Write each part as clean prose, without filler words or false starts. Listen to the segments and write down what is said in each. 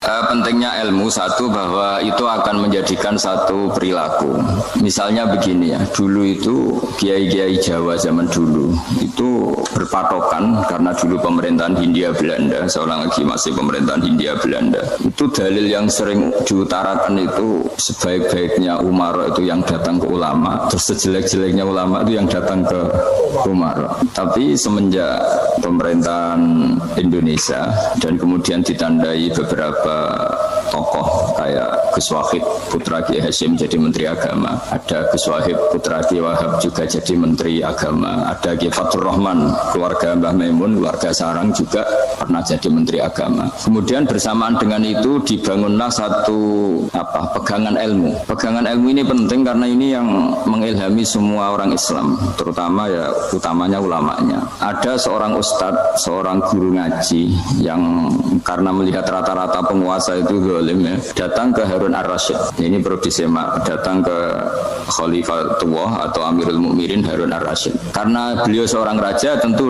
Pentingnya ilmu satu bahwa itu akan menjadikan satu perilaku. Misalnya begini ya, dulu itu kiai-kiai Jawa zaman dulu itu berpatokan karena dulu pemerintahan Hindia Belanda, seorang lagi masih pemerintahan Hindia Belanda. Itu dalil yang sering diutarakan itu sebaik-baiknya umara itu yang datang ke ulama, terus sejelek-jeleknya ulama itu yang datang ke umara. Tapi semenjak pemerintahan Indonesia dan kemudian ditandai beberapa tokoh kayak Gus Wahid putra Kiai Hasyim jadi Menteri Agama, ada Gus Wahid putra Kiai Wahab juga jadi Menteri Agama, ada Kiai Fathur Rahman keluarga Mbah Maimun, keluarga Sarang juga pernah jadi Menteri Agama. Kemudian bersamaan dengan itu dibangunlah satu pegangan ilmu. Pegangan ilmu ini penting karena ini yang mengilhami semua orang Islam, terutama ya utamanya ulamanya. Ada seorang ustadz, seorang guru ngaji yang karena melihat rata-rata penguasa itu zalim ya, datang ke Harun Ar-Rasyid. Ini perlu disimak, datang ke Khalifatullah atau Amirul Mukminin Harun Ar-Rasyid. Karena beliau seorang raja tentu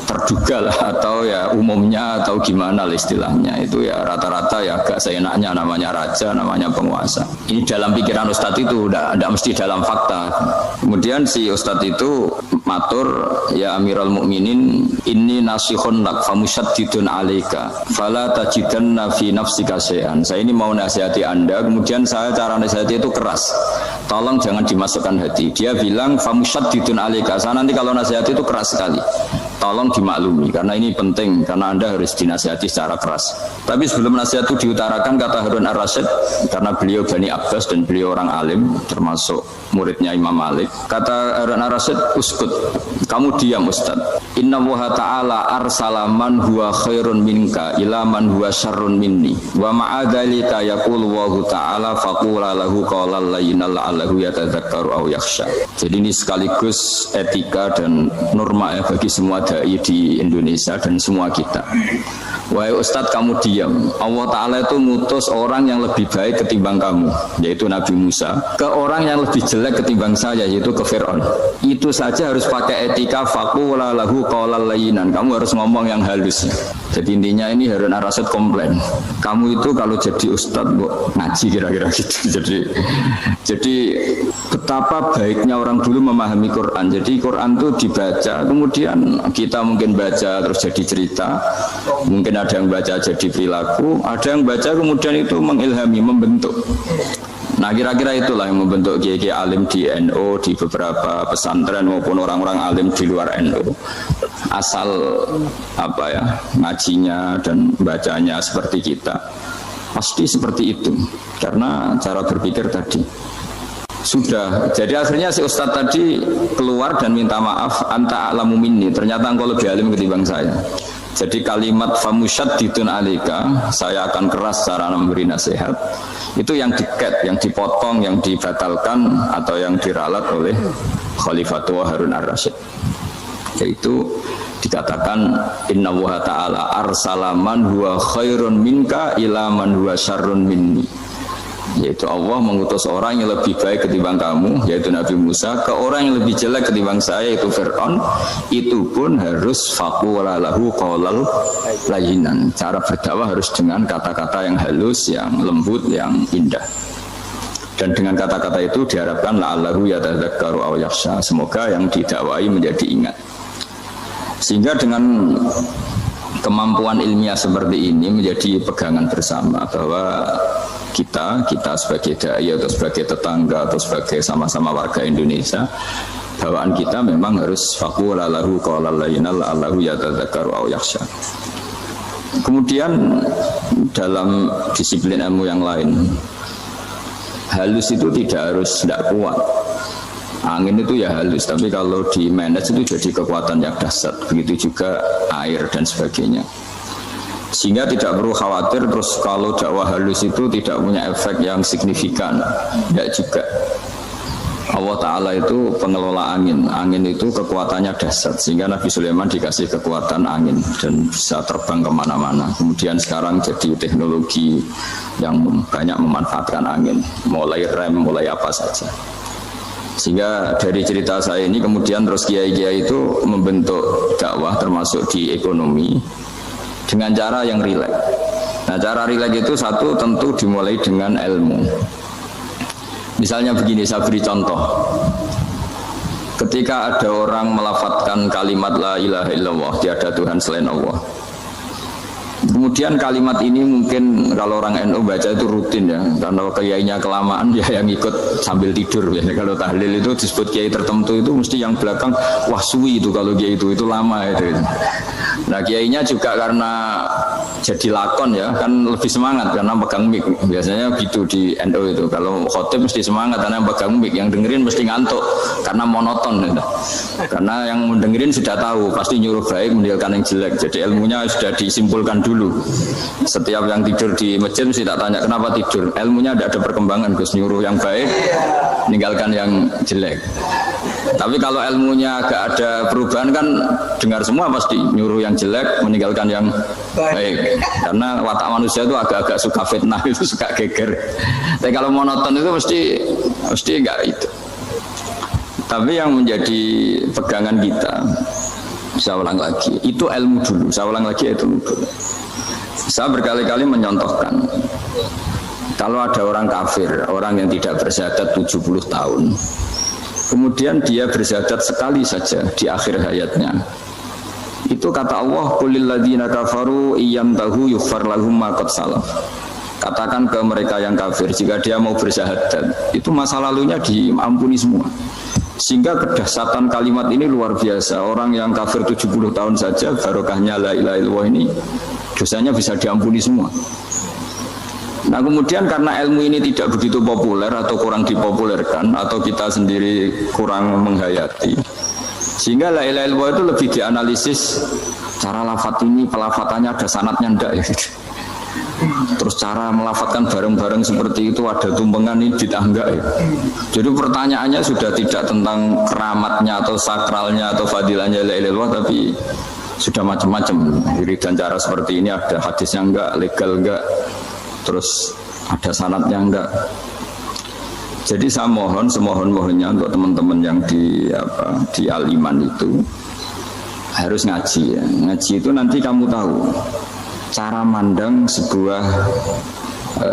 terduga lah, atau ya umumnya atau gimana lah istilahnya, itu ya rata-rata ya agak seenaknya namanya raja, namanya penguasa. Ini dalam pikiran ustadz itu, tidak mesti dalam fakta. Kemudian si ustadz itu matur, ya Amirul Mukminin, inni nasihun lak famusyaddidun alaika fala tajidanna fi nafsika syai'an. Saya ini mau nasihati Anda, kemudian saya cara nasihati itu keras, tolong jangan dimasukkan hati. Dia bilang famusyaddidun alaika, saya nanti kalau nasihati itu keras sekali, tolong dimaklumi karena ini penting, karena Anda harus dinasihati secara keras. Tapi sebelum nasihat itu diutarakan, kata Harun Ar-Rasyid, karena beliau Bani Abbas dan beliau orang alim termasuk muridnya Imam Malik, kata Harun Ar-Rasyid, uskut, kamu diam Ustaz. Inna Allaha ta'ala arsala man huwa khairun minka ila man huwa syarrun minni wa ma'adhalika yaqulu Allahu ta'ala faqula lahu qawlan layyinan la'allahu yatadzakkaru aw yakhsha. Jadi ini sekaligus etika dan norma ya bagi semua dai di Indonesia dan semua kita. Wahai Ustadz, kamu diam. Allah Ta'ala itu ngutus orang yang lebih baik ketimbang kamu, yaitu Nabi Musa, ke orang yang lebih jelek ketimbang saya, yaitu ke Fir'aun. Itu saja harus pakai etika, faqula lahu qawlan layyinan. Kamu harus ngomong yang halus. Jadi intinya ini Harun Ar-Rasyid komplain, kamu itu kalau jadi Ustadz ngaji kira-kira gitu. Jadi betapa baiknya orang dulu memahami Quran. Jadi Quran itu dibaca, kemudian kita mungkin baca terus jadi cerita, mungkin ada yang baca jadi perilaku, ada yang baca kemudian itu mengilhami, membentuk. Nah kira-kira itulah yang membentuk kiai-kiai alim di NU, di beberapa pesantren maupun orang-orang alim di luar NU. Asal ngajinya dan bacanya seperti kita, pasti seperti itu. Karena cara berpikir tadi sudah, jadi akhirnya si Ustadz tadi keluar dan minta maaf, anta a'lamu minni, ternyata engkau lebih alim ketimbang saya. Jadi kalimat famusyaddidun alika, saya akan keras cara memberi nasihat, itu yang diket, yang dipotong, yang dibatalkan atau yang diralat oleh Khalifatullah Harun Ar-Rasyid. Yaitu dikatakan inna Allaha ta'ala arsala man huwa khairun minka ila man huwa syarrun minni. Yaitu Allah mengutus orang yang lebih baik ketimbang kamu, yaitu Nabi Musa, ke orang yang lebih jelek ketimbang saya, yaitu Fir'aun. Itu pun harus faqula lahu qawlan layyinan. Cara berdakwah harus dengan kata-kata yang halus, yang lembut, yang indah. Dan dengan kata-kata itu diharapkan la'allahu yatadzakkaru aw yakhsha, semoga yang didakwai menjadi ingat. Sehingga dengan kemampuan ilmiah seperti ini menjadi pegangan bersama bahwa kita sebagai dai atau sebagai tetangga atau sebagai sama-sama warga Indonesia, bawaan kita memang harus faqula lahu qawlan layyinan la'allahu yatadzakkaru aw yakhsha. Kemudian dalam disiplin ilmu yang lain, halus itu tidak kuat. Angin itu ya halus, tapi kalau di manage itu jadi kekuatan yang dahsyat. Begitu juga air dan sebagainya. Sehingga tidak perlu khawatir terus kalau dakwah halus itu tidak punya efek yang signifikan. Tidak juga. Allah Ta'ala itu pengelola angin. Angin itu kekuatannya dahsyat, sehingga Nabi Sulaiman dikasih kekuatan angin dan bisa terbang kemana-mana. Kemudian sekarang jadi teknologi yang banyak memanfaatkan angin, mulai rem, mulai apa saja. Sehingga dari cerita saya ini kemudian terus kiai-kiai itu membentuk dakwah termasuk di ekonomi dengan cara yang rileks. Nah, cara rileks itu satu tentu dimulai dengan ilmu. Misalnya begini, saya beri contoh. Ketika ada orang melafadzkan kalimat la ilaha illallah, tiada Tuhan selain Allah. Kemudian kalimat ini mungkin kalau orang NU baca itu rutin ya, karena kiainya kelamaan ya yang ikut sambil tidur ya. Kalau tahlil itu disebut kiai tertentu itu mesti yang belakang wah suwi itu kalau kiai itu lama itu. Nah kiainya juga karena jadi lakon ya kan lebih semangat karena pegang mic. Biasanya gitu di NU itu kalau khotib mesti semangat karena pegang mic, yang dengerin mesti ngantuk karena monoton gitu. Karena yang mendengerin sudah tahu pasti nyuruh baik meninggalkan yang jelek, jadi ilmunya sudah disimpulkan dulu. Setiap yang tidur di masjid mesti tak tanya kenapa tidur, ilmunya tidak ada perkembangan, Gus, nyuruh yang baik meninggalkan yang jelek. Tapi kalau ilmunya agak ada perubahan kan dengar semua pasti nyuruh yang jelek meninggalkan yang baik. Karena watak manusia itu agak-agak suka fitnah, itu suka geger. Tapi kalau monoton itu mesti enggak itu. Tapi yang menjadi pegangan kita, saya ulang lagi, itu ilmu dulu. Saya ulang lagi itu dulu. Saya berkali-kali menyontohkan, kalau ada orang kafir, orang yang tidak bersyahadat 70 tahun, kemudian dia bersyahadat sekali saja di akhir hayatnya, itu kata Allah, qulil ladzina kafaru iyyantahu yughfar lahum ma qad salaf. Katakan ke mereka yang kafir, jika dia mau bersyahadat, itu masa lalunya diampuni semua. Sehingga kedahsyatan kalimat ini luar biasa. Orang yang kafir 70 tahun saja barokahnya la ilaha illallah ini dosanya bisa diampuni semua. Nah kemudian karena ilmu ini tidak begitu populer atau kurang dipopulerkan atau kita sendiri kurang menghayati, sehingga la ilaha illallah itu lebih dianalisis cara lafadz ini, pelafatannya ada sanadnya enggak ya gitu. Terus cara melafatkan bareng-bareng seperti itu ada tumpengan ini bid'ah enggak ya. Jadi pertanyaannya sudah tidak tentang keramatnya atau sakralnya atau fadilahnya la ilaha illallah, tapi sudah macam-macam. Jadi dan cara seperti ini ada hadisnya enggak, legal enggak, terus ada sanadnya enggak. Jadi saya mohon semohon-mohonnya untuk teman-teman yang di Al-Iman itu harus ngaji ya. Ngaji itu nanti kamu tahu cara mandang sebuah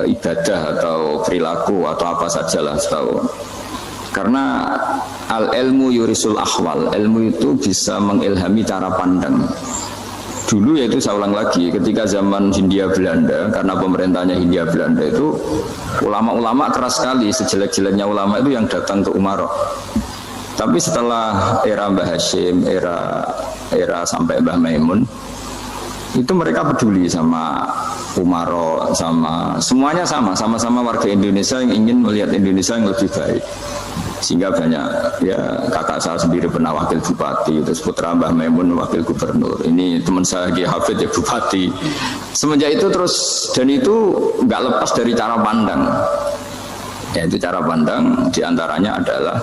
ibadah atau perilaku atau apa sajalah tahu. Karena al-ilmu yurisul ahwal, ilmu itu bisa mengilhami cara pandang. Dulu yaitu saya ulang lagi, ketika zaman Hindia Belanda, karena pemerintahnya Hindia Belanda itu ulama-ulama keras sekali, sejelek-jeleknya ulama itu yang datang ke Umarok. Tapi setelah era Mbah Hashim, era sampai Mbah Maimun, itu mereka peduli sama Umaro, sama semuanya sama-sama warga Indonesia yang ingin melihat Indonesia yang lebih baik. Sehingga banyak ya kakak saya sendiri pernah wakil bupati, terus putra Mbah Maimun wakil gubernur. Ini teman saya Ki Hafid ya bupati. Semenjak itu terus, dan itu nggak lepas dari cara pandang. Yaitu cara pandang diantaranya adalah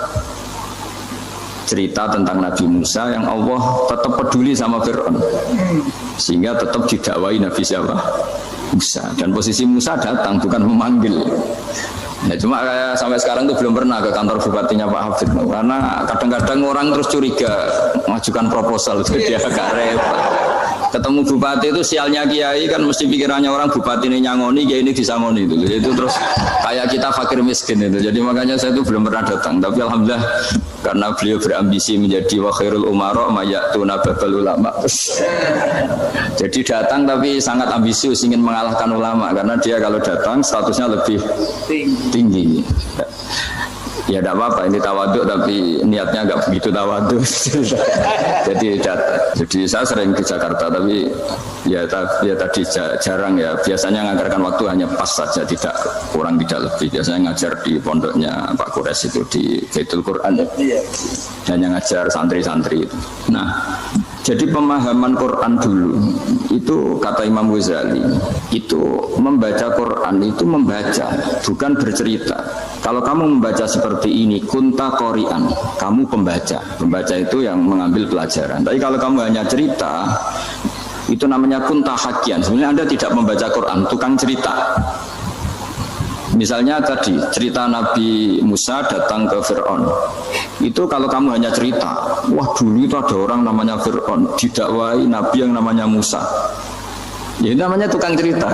cerita tentang Nabi Musa yang Allah tetap peduli sama Fir'aun, sehingga tetap didakwai Nabi siapa? Musa. Dan posisi Musa datang bukan memanggil. Ya cuma kayak sampai sekarang tuh belum pernah ke kantor bupatinya Pak Hafid, karena kadang-kadang orang terus curiga mengajukan proposal itu dia agak repot. Ketemu bupati itu sialnya kiai kan mesti pikirannya orang bupati ini nyangoni, kiai ini disangoni itu. Itu terus kayak kita fakir miskin itu. Jadi makanya saya itu belum pernah datang. Tapi alhamdulillah karena beliau berambisi menjadi wa khairul umara mayatuna babal ulama. Jadi datang tapi sangat ambisius ingin mengalahkan ulama, karena dia kalau datang statusnya lebih tinggi. Ya tidak apa-apa, ini tawaduk tapi niatnya agak begitu tawaduk. Jadi saya sering ke Jakarta tapi ya tadi jarang ya. Biasanya ngajarkan waktu hanya pas saja, tidak kurang tidak lebih. Biasanya ngajar di pondoknya Pak Kures itu di Baitul Quran ya. Hanya ngajar santri-santri itu. Nah, jadi pemahaman Quran dulu itu kata Imam Ghazali itu membaca Quran itu membaca, bukan bercerita. Kalau kamu membaca seperti ini, kunta qori'an, kamu pembaca. Pembaca itu yang mengambil pelajaran. Tapi kalau kamu hanya cerita, itu namanya kunta hakian. Sebenarnya Anda tidak membaca Quran, tukang cerita. Misalnya tadi cerita Nabi Musa datang ke Fir'aun. Itu kalau kamu hanya cerita, wah dulu itu ada orang namanya Fir'aun didakwai Nabi yang namanya Musa. Ya namanya tukang cerita.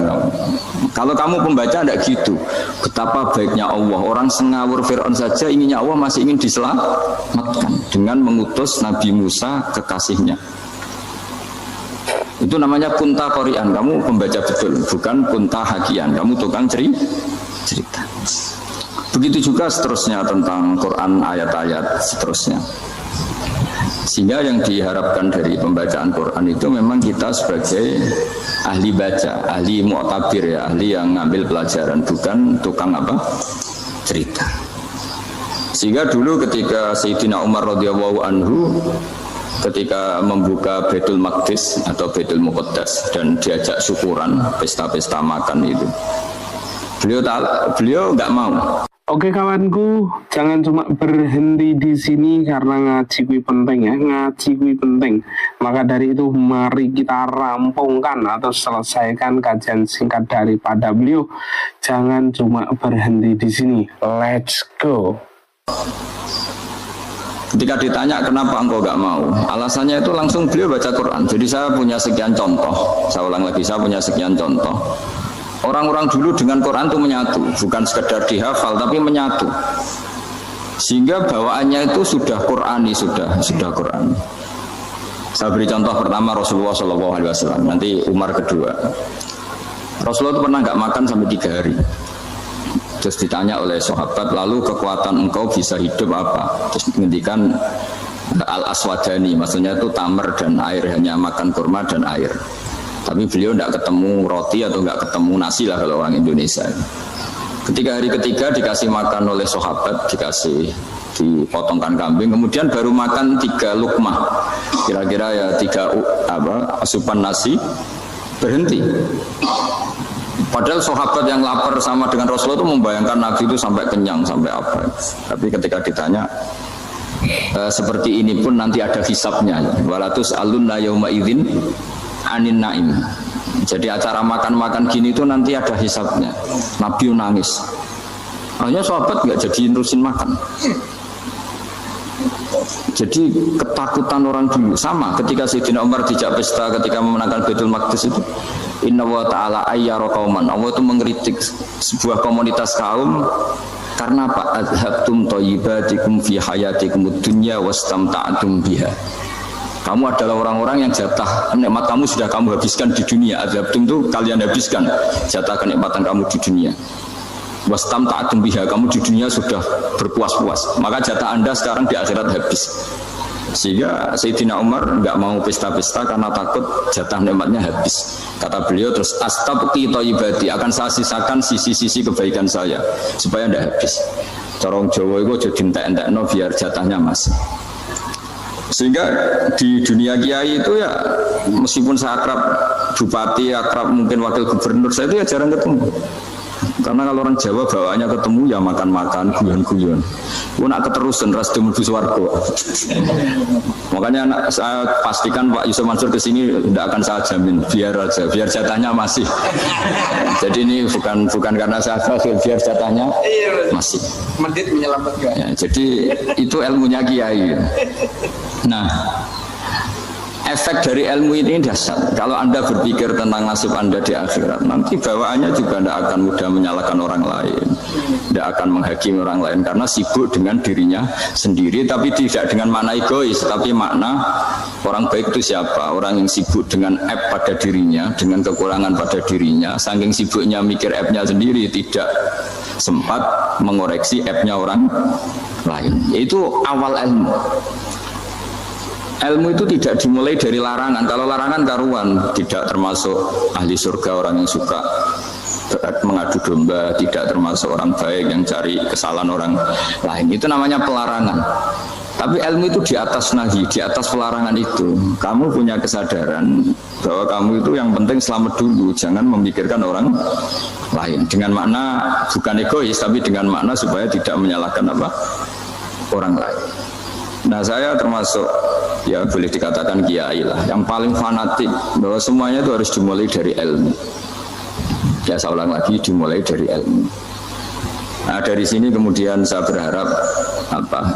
Kalau kamu pembaca tidak gitu. Betapa baiknya Allah. Orang sengawur Fir'aun saja inginnya Allah masih ingin diselamatkan dengan mengutus Nabi Musa kekasihnya. Itu namanya kunta qori'an. Kamu pembaca betul, bukan kunta hakian. Kamu tukang cerita. Begitu juga seterusnya tentang Quran ayat-ayat seterusnya. Sehingga yang diharapkan dari pembacaan Quran itu memang kita sebagai ahli baca, ahli mu'tabir ya, ahli yang ngambil pelajaran, bukan tukang cerita. Sehingga dulu ketika Sayyidina Umar radhiyallahu anhu ketika membuka Baitul Maqdis atau Baitul Muqaddas dan diajak syukuran, pesta-pesta makan itu, beliau nggak mau. Oke kawanku, jangan cuma berhenti di sini karena ngaji kui penting ya, ngaji kui penting. Maka dari itu mari kita rampungkan atau selesaikan kajian singkat daripada beliau. Jangan cuma berhenti di sini. Let's go. Ketika ditanya kenapa engkau gak mau, alasannya itu langsung beliau baca Quran. Jadi saya punya sekian contoh. Saya ulang lagi, saya punya sekian contoh. Orang-orang dulu dengan Quran itu menyatu, bukan sekedar dihafal tapi menyatu. Sehingga bawaannya itu sudah Qurani, sudah Qurani. Saya beri contoh pertama Rasulullah SAW, nanti Umar kedua. Rasulullah itu pernah nggak makan sampai 3 hari. Terus ditanya oleh sahabat, lalu kekuatan engkau bisa hidup apa? Terus menghentikan al-aswadani, maksudnya itu tamar dan air, hanya makan kurma dan air. Tapi beliau tidak ketemu roti atau nggak ketemu nasi lah kalau orang Indonesia. Ketika hari ketiga dikasih makan oleh sahabat, dikasih dipotongkan kambing, kemudian baru makan 3 lukmah, kira-kira ya 3 asupan nasi, berhenti. Padahal sahabat yang lapar sama dengan Rasulullah itu membayangkan Nabi itu sampai kenyang, sampai apa. Tapi ketika ditanya, seperti ini pun nanti ada hisabnya. Walatus alunna yauma idzin anin naim. Jadi acara makan-makan gini itu nanti ada hisabnya. Nabi nangis. Hanya sahabat nggak jadi nerusin makan. Jadi ketakutan orang dulu sama ketika Sayyidina Umar dijak pesta ketika memenangkan Baitul Maqdis itu. Inna wa ta'ala ayyara qauman. Allah itu mengkritik sebuah komunitas kaum karena apa? Adhabtum thayyibatikum fi hayatikum ad-dunya wastamta'tum biha. Kamu adalah orang-orang yang jatah nikmat kamu sudah kamu habiskan di dunia. Adhabtum itu kalian habiskan jatah kenikmatan kamu di dunia. Wastamta'tum biha, kamu di dunia sudah berpuas-puas. Maka jatah Anda sekarang di akhirat habis. Sehingga Sayyidina Umar enggak mau pesta-pesta karena takut jatah nikmatnya habis. Kata beliau terus astabqi thayyibati, akan saya sisakan sisi-sisi kebaikan saya supaya enggak habis. Corong Jawa itu jadi entek-entekno biar jatahnya masih. Sehingga di dunia kiai itu ya meskipun saya akrab bupati, akrab mungkin wakil gubernur, saya itu ya jarang ketemu. Karena kalau orang Jawa bawaannya ketemu ya makan-makan, guyon-guyon. Nak keterusan ras mlebu swarga. Makanya saya pastikan Pak Yusuf Mansur ke sini tidak akan saya jamin, biar aja, biar jatahnya masih. Jadi ini bukan karena saya bakhil, biar jatahnya masih. Medit menyelamatkan. Ya, jadi itu ilmunya kiai. Nah, efek dari ilmu ini dahsyat. Kalau Anda berpikir tentang nasib Anda di akhirat, nanti bawaannya juga tidak akan mudah menyalahkan orang lain, tidak akan menghakimi orang lain karena sibuk dengan dirinya sendiri, tapi tidak dengan makna egois, tapi makna orang baik itu siapa? Orang yang sibuk dengan aib pada dirinya, dengan kekurangan pada dirinya, saking sibuknya mikir aibnya sendiri, tidak sempat mengoreksi aibnya orang lain. Itu awal ilmu. Ilmu itu tidak dimulai dari larangan. Kalau larangan karuan, tidak termasuk ahli surga, orang yang suka mengadu domba, tidak termasuk orang baik yang cari kesalahan orang lain. Itu namanya pelarangan. Tapi ilmu itu di atas nahi, di atas pelarangan itu. Kamu punya kesadaran bahwa kamu itu yang penting selamat dulu, jangan memikirkan orang lain. Dengan makna bukan egois, tapi dengan makna supaya tidak menyalahkan orang lain. Nah, saya termasuk ya boleh dikatakan kiai lah yang paling fanatik bahwa semuanya itu harus dimulai dari ilmu. Ya saya ulang lagi, dimulai dari ilmu. Nah, dari sini kemudian saya berharap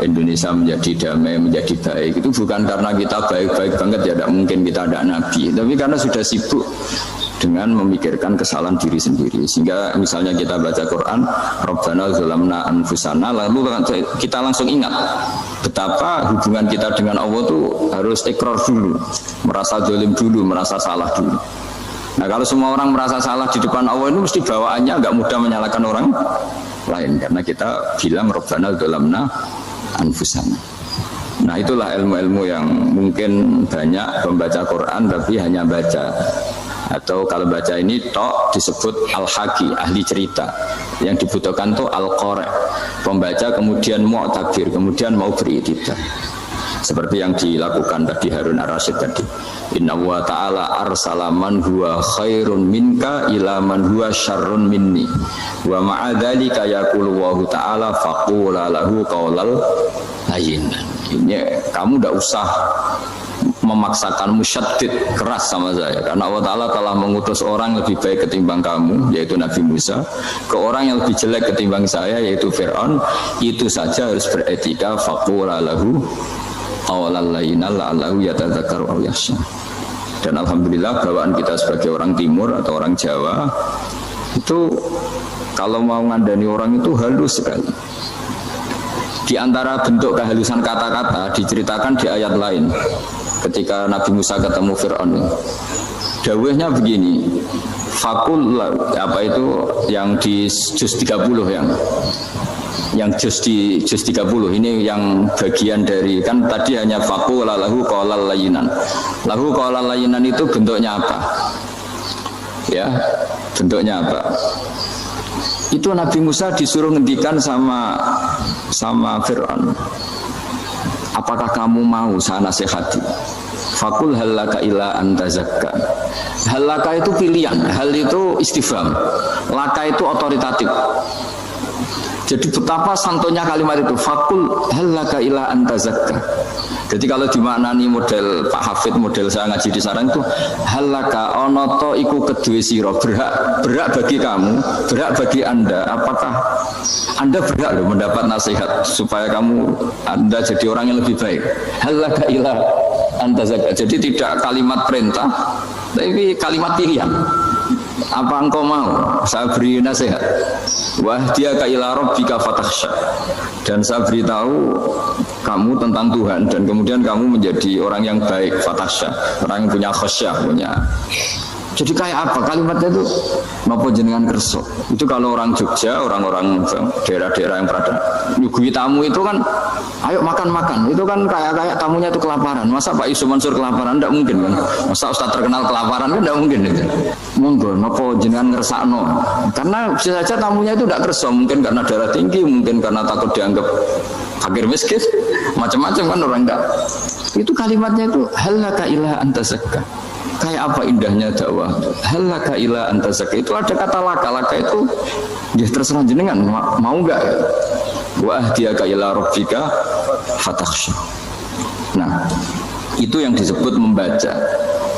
Indonesia menjadi damai, menjadi baik. Itu bukan karena kita baik-baik banget ya, tidak mungkin kita ada nabi, tapi karena sudah sibuk dengan memikirkan kesalahan diri sendiri. Sehingga misalnya kita baca Quran, Rabbana zalamna anfusana, lalu kita langsung ingat betapa hubungan kita dengan Allah itu harus ikrar dulu, merasa zalim dulu, merasa salah dulu. Nah kalau semua orang merasa salah di depan Allah itu mesti bawaannya nggak mudah menyalahkan orang lain, karena kita bilang Rabbana zalamna anfusana. Nah itulah ilmu-ilmu yang mungkin banyak membaca Quran tapi hanya baca, atau kalau baca ini tok disebut al-haki, ahli cerita. Yang dibutuhkan tuh al-qari, pembaca kemudian mu'tabir, kemudian mau beriktibar, seperti yang dilakukan tadi Harun ar-Rasyid tadi. Inna wa ta'ala arsala man huwa khairun minka ila man huwa syarrun minni wa ma'adzalika yaqulu wa ta'ala faqula lahu qawlal layyinan. Ini kamu tidak usah memaksakan musyaddid keras sama saya, karena Allah Ta'ala telah mengutus orang lebih baik ketimbang kamu, yaitu Nabi Musa, ke orang yang lebih jelek ketimbang saya, yaitu Fir'aun. Itu saja harus beretika. Faqula lahu qawlal layyinan la'allahu yatadzakkaru aw yakhsha. Dan alhamdulillah bawaan kita sebagai orang timur atau orang Jawa itu kalau mau ngandani orang itu halus sekali. Di antara bentuk kehalusan kata-kata diceritakan di ayat lain ketika Nabi Musa ketemu Fir'aun. Dawuhnya begini, fakul apa itu yang di juz 30 yang juz 30 ini yang bagian dari, kan tadi hanya fakul lahu qaulal layyinan. Lahu qaulal layyinan itu bentuknya apa? Ya, bentuknya apa? Itu Nabi Musa disuruh ngendikan sama Fir'aun. Apakah kamu mau saya nasihati? Fakul halaka ila antazakka. Halaka itu pilihan, hal itu istifham, laka itu otoritatif. Jadi betapa santonya kalimat itu, fakul halaka ila antazakka. Jadi kalau dimaknani model Pak Hafid, model saya ngaji di sarang itu, halaka onoto iku kedue siro, berhak bagi kamu, berhak bagi anda. Apakah anda berhak loh mendapat nasihat supaya anda jadi orang yang lebih baik? Halaka ila antazakka. Jadi tidak kalimat perintah, tapi kalimat pilihan. Apa engkau mau saya beri nasihat? Wahdiyaka ila rabbika fatakhsha. Dan saya beritahu kamu tentang Tuhan, dan kemudian kamu menjadi orang yang baik, fatakhsha, orang yang punya khasyah, punya. Jadi kayak apa kalimatnya itu? Napa jenengan kerso? Itu kalau orang Jogja, orang-orang daerah-daerah yang berada nyugui tamu itu kan, ayo makan-makan. Itu kan kayak tamunya itu kelaparan. Masa Pak Yusuf Mansur kelaparan? Tidak mungkin kan? Masa Ustaz terkenal kelaparan kan? Tidak mungkin itu. Monggo, napa jenengan ngersakno? Karena bisa saja tamunya itu tidak kerso, mungkin karena darah tinggi, mungkin karena takut dianggap fakir miskin, macam-macam kan orang enggak. Itu kalimatnya itu halaka ila antazakka. Kayak apa indahnya dakwah. Halaka ila antazakka. Itu ada kata laka itu ya terserah jenengan mau enggak. Wa ahdiyaka ila rabbika fatakhsha. Nah, itu yang disebut membaca.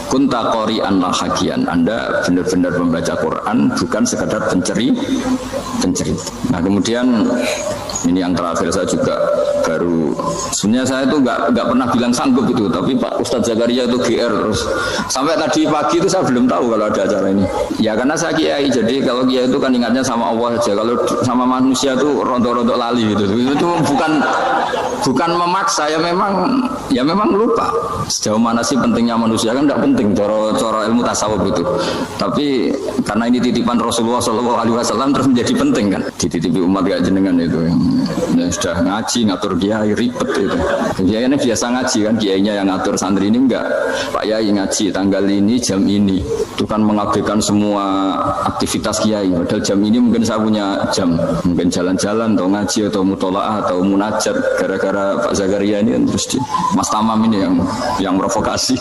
Kunta qori'an la hakian. Anda benar-benar membaca Quran, bukan sekadar penceri. Nah, kemudian ini yang terakhir, saya juga baru, sebenarnya saya itu nggak pernah bilang sanggup itu, tapi Pak Ustadz Zakaria itu GR terus sampai tadi pagi itu saya belum tahu kalau ada acara ini. Ya karena saya kiai, jadi kalau kiai itu kan ingatnya sama Allah saja, kalau sama manusia itu rontok-rontok lali gitu. Itu bukan memaksa, ya memang lupa sejauh mana sih pentingnya manusia, kan tidak penting cara ilmu tasawuf itu. Tapi karena ini titipan Rasulullah SAW terus menjadi penting kan, dititipi umat gak jenengan itu. Ya, sudah ngaji ngatur kiai ribet itu. Kiai ini biasa ngaji kan, kiainya yang ngatur, santri ini enggak. Pak Yai ngaji tanggal ini jam ini, itu kan mengabaikan semua aktivitas kiai. Padahal jam ini mungkin saya punya jam, mungkin jalan-jalan atau ngaji atau mutolaah atau munajat. Gara-gara Pak Zakaria ini terus Mas Tamam ini yang provokasi.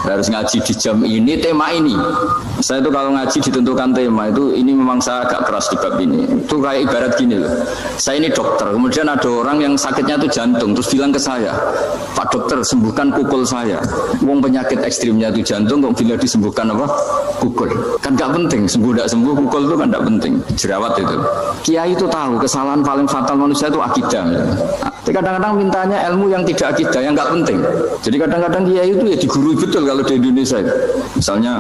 Harus ngaji di jam ini, tema ini. Saya itu kalau ngaji ditentukan tema itu, ini memang saya agak keras di bab ini. Itu kayak ibarat gini loh. Saya ini dokter, kemudian ada orang yang sakitnya itu jantung, terus bilang ke saya, Pak dokter sembuhkan kukul saya. Wong penyakit ekstrimnya itu jantung, kok bila disembuhkan apa? Kukul. Kan gak penting, sembuh tidak sembuh, kukul itu kan gak penting. Jerawat itu. Kiai itu tahu kesalahan paling fatal manusia itu akidah. Tapi kadang-kadang mintanya ilmu yang tidak akidah, yang gak penting. Jadi kadang-kadang kiai itu ya digurui betul betul kalau di Indonesia. Misalnya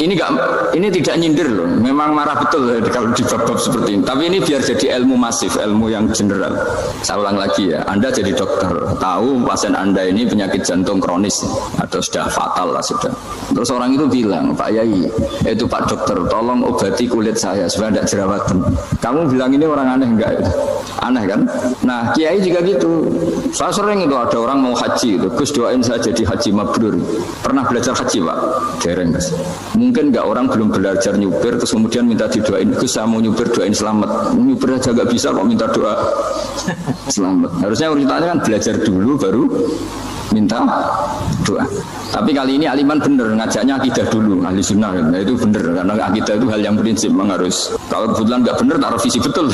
ini tidak nyindir loh, memang marah betul kalau di bab-bab seperti ini. Tapi ini biar jadi ilmu masif, ilmu yang general. Saya ulang lagi ya, Anda jadi dokter, tahu pasien Anda ini penyakit jantung kronis atau sudah fatal lah sudah. Terus orang itu bilang, Pak Yai, itu Pak dokter, tolong obati kulit saya supaya tidak jerawatan. Kamu bilang ini orang aneh enggak? Aneh kan? Nah, kiai juga gitu. Saya sering itu ada orang mau haji itu, Gus doain saya jadi haji mabrur. Pernah belajar haji Pak? Dereng Mas. Mungkin enggak orang belum belajar nyupir terus kemudian minta didoain, Gus saya mau nyupir doain selamat. Nyupir aja enggak bisa kok minta doa selamat. Harusnya urutannya kan belajar dulu baru minta doa. Tapi kali ini aliman bener ngajaknya akidah dulu, ahli sunnah. Nah itu bener karena akidah itu hal yang prinsip memang harus. Kalau kebetulan nggak bener taruh visi betul.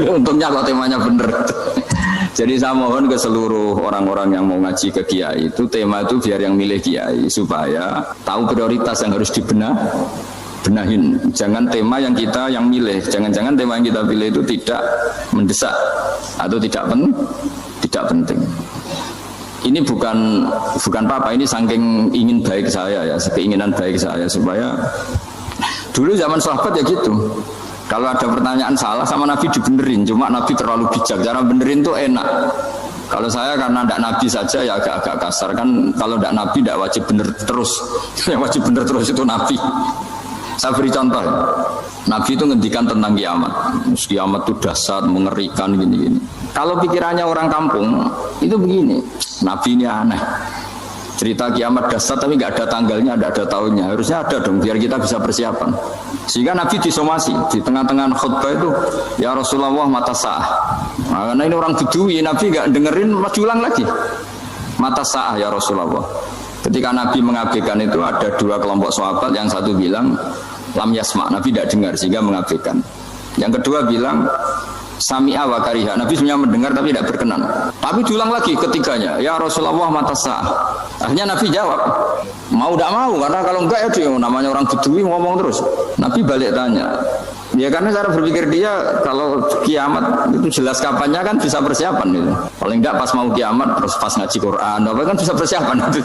Untungnya kalau temanya bener. Jadi saya mohon ke seluruh orang-orang yang mau ngaji ke kiai itu tema itu biar yang milih kiai supaya tahu prioritas yang harus benahin. Jangan tema yang kita yang milih. Jangan-jangan tema yang kita pilih itu tidak mendesak atau tidak penting. Ini bukan apa-apa, ini saking ingin baik saya ya, keinginan baik saya supaya dulu zaman sahabat ya gitu. Kalau ada pertanyaan salah sama Nabi dibenerin, cuma Nabi terlalu bijak, cara benerin tuh enak. Kalau saya karena tidak Nabi saja ya agak kasar kan, kalau tidak Nabi tidak wajib bener terus, yang wajib bener terus itu Nabi. Saya beri contoh, Nabi itu ngendikan tentang kiamat. Kiamat itu dahsyat, mengerikan gini-gini. Kalau pikirannya orang kampung itu begini, Nabi ini aneh. Cerita kiamat dahsyat tapi nggak ada tanggalnya, nggak ada tahunnya. Harusnya ada dong, biar kita bisa persiapan. Sehingga Nabi disomasi di tengah-tengah khutbah itu, ya Rasulullah mata sa'ah. Nah, karena ini orang Bedui, Nabi nggak dengerin, maju ulang lagi. Mata sa'ah ya Rasulullah. Ketika Nabi mengabaikan itu ada dua kelompok sahabat, yang satu bilang lam yasma, Nabi tidak dengar sehingga mengabaikan. Yang kedua bilang sami'a wa kariha, Nabi sebenarnya mendengar tapi tidak berkenan. Tapi diulang lagi ketiganya, ya Rasulullah mata sa'ah. Akhirnya Nabi jawab, mau tidak mau, karena kalau enggak ya dia namanya orang Bedui ngomong terus. Nabi balik tanya, ya karena cara berpikir dia kalau kiamat itu jelas kapannya kan bisa persiapan itu. Paling enggak pas mau kiamat terus pas ngaji Quran apa kan bisa persiapan itu.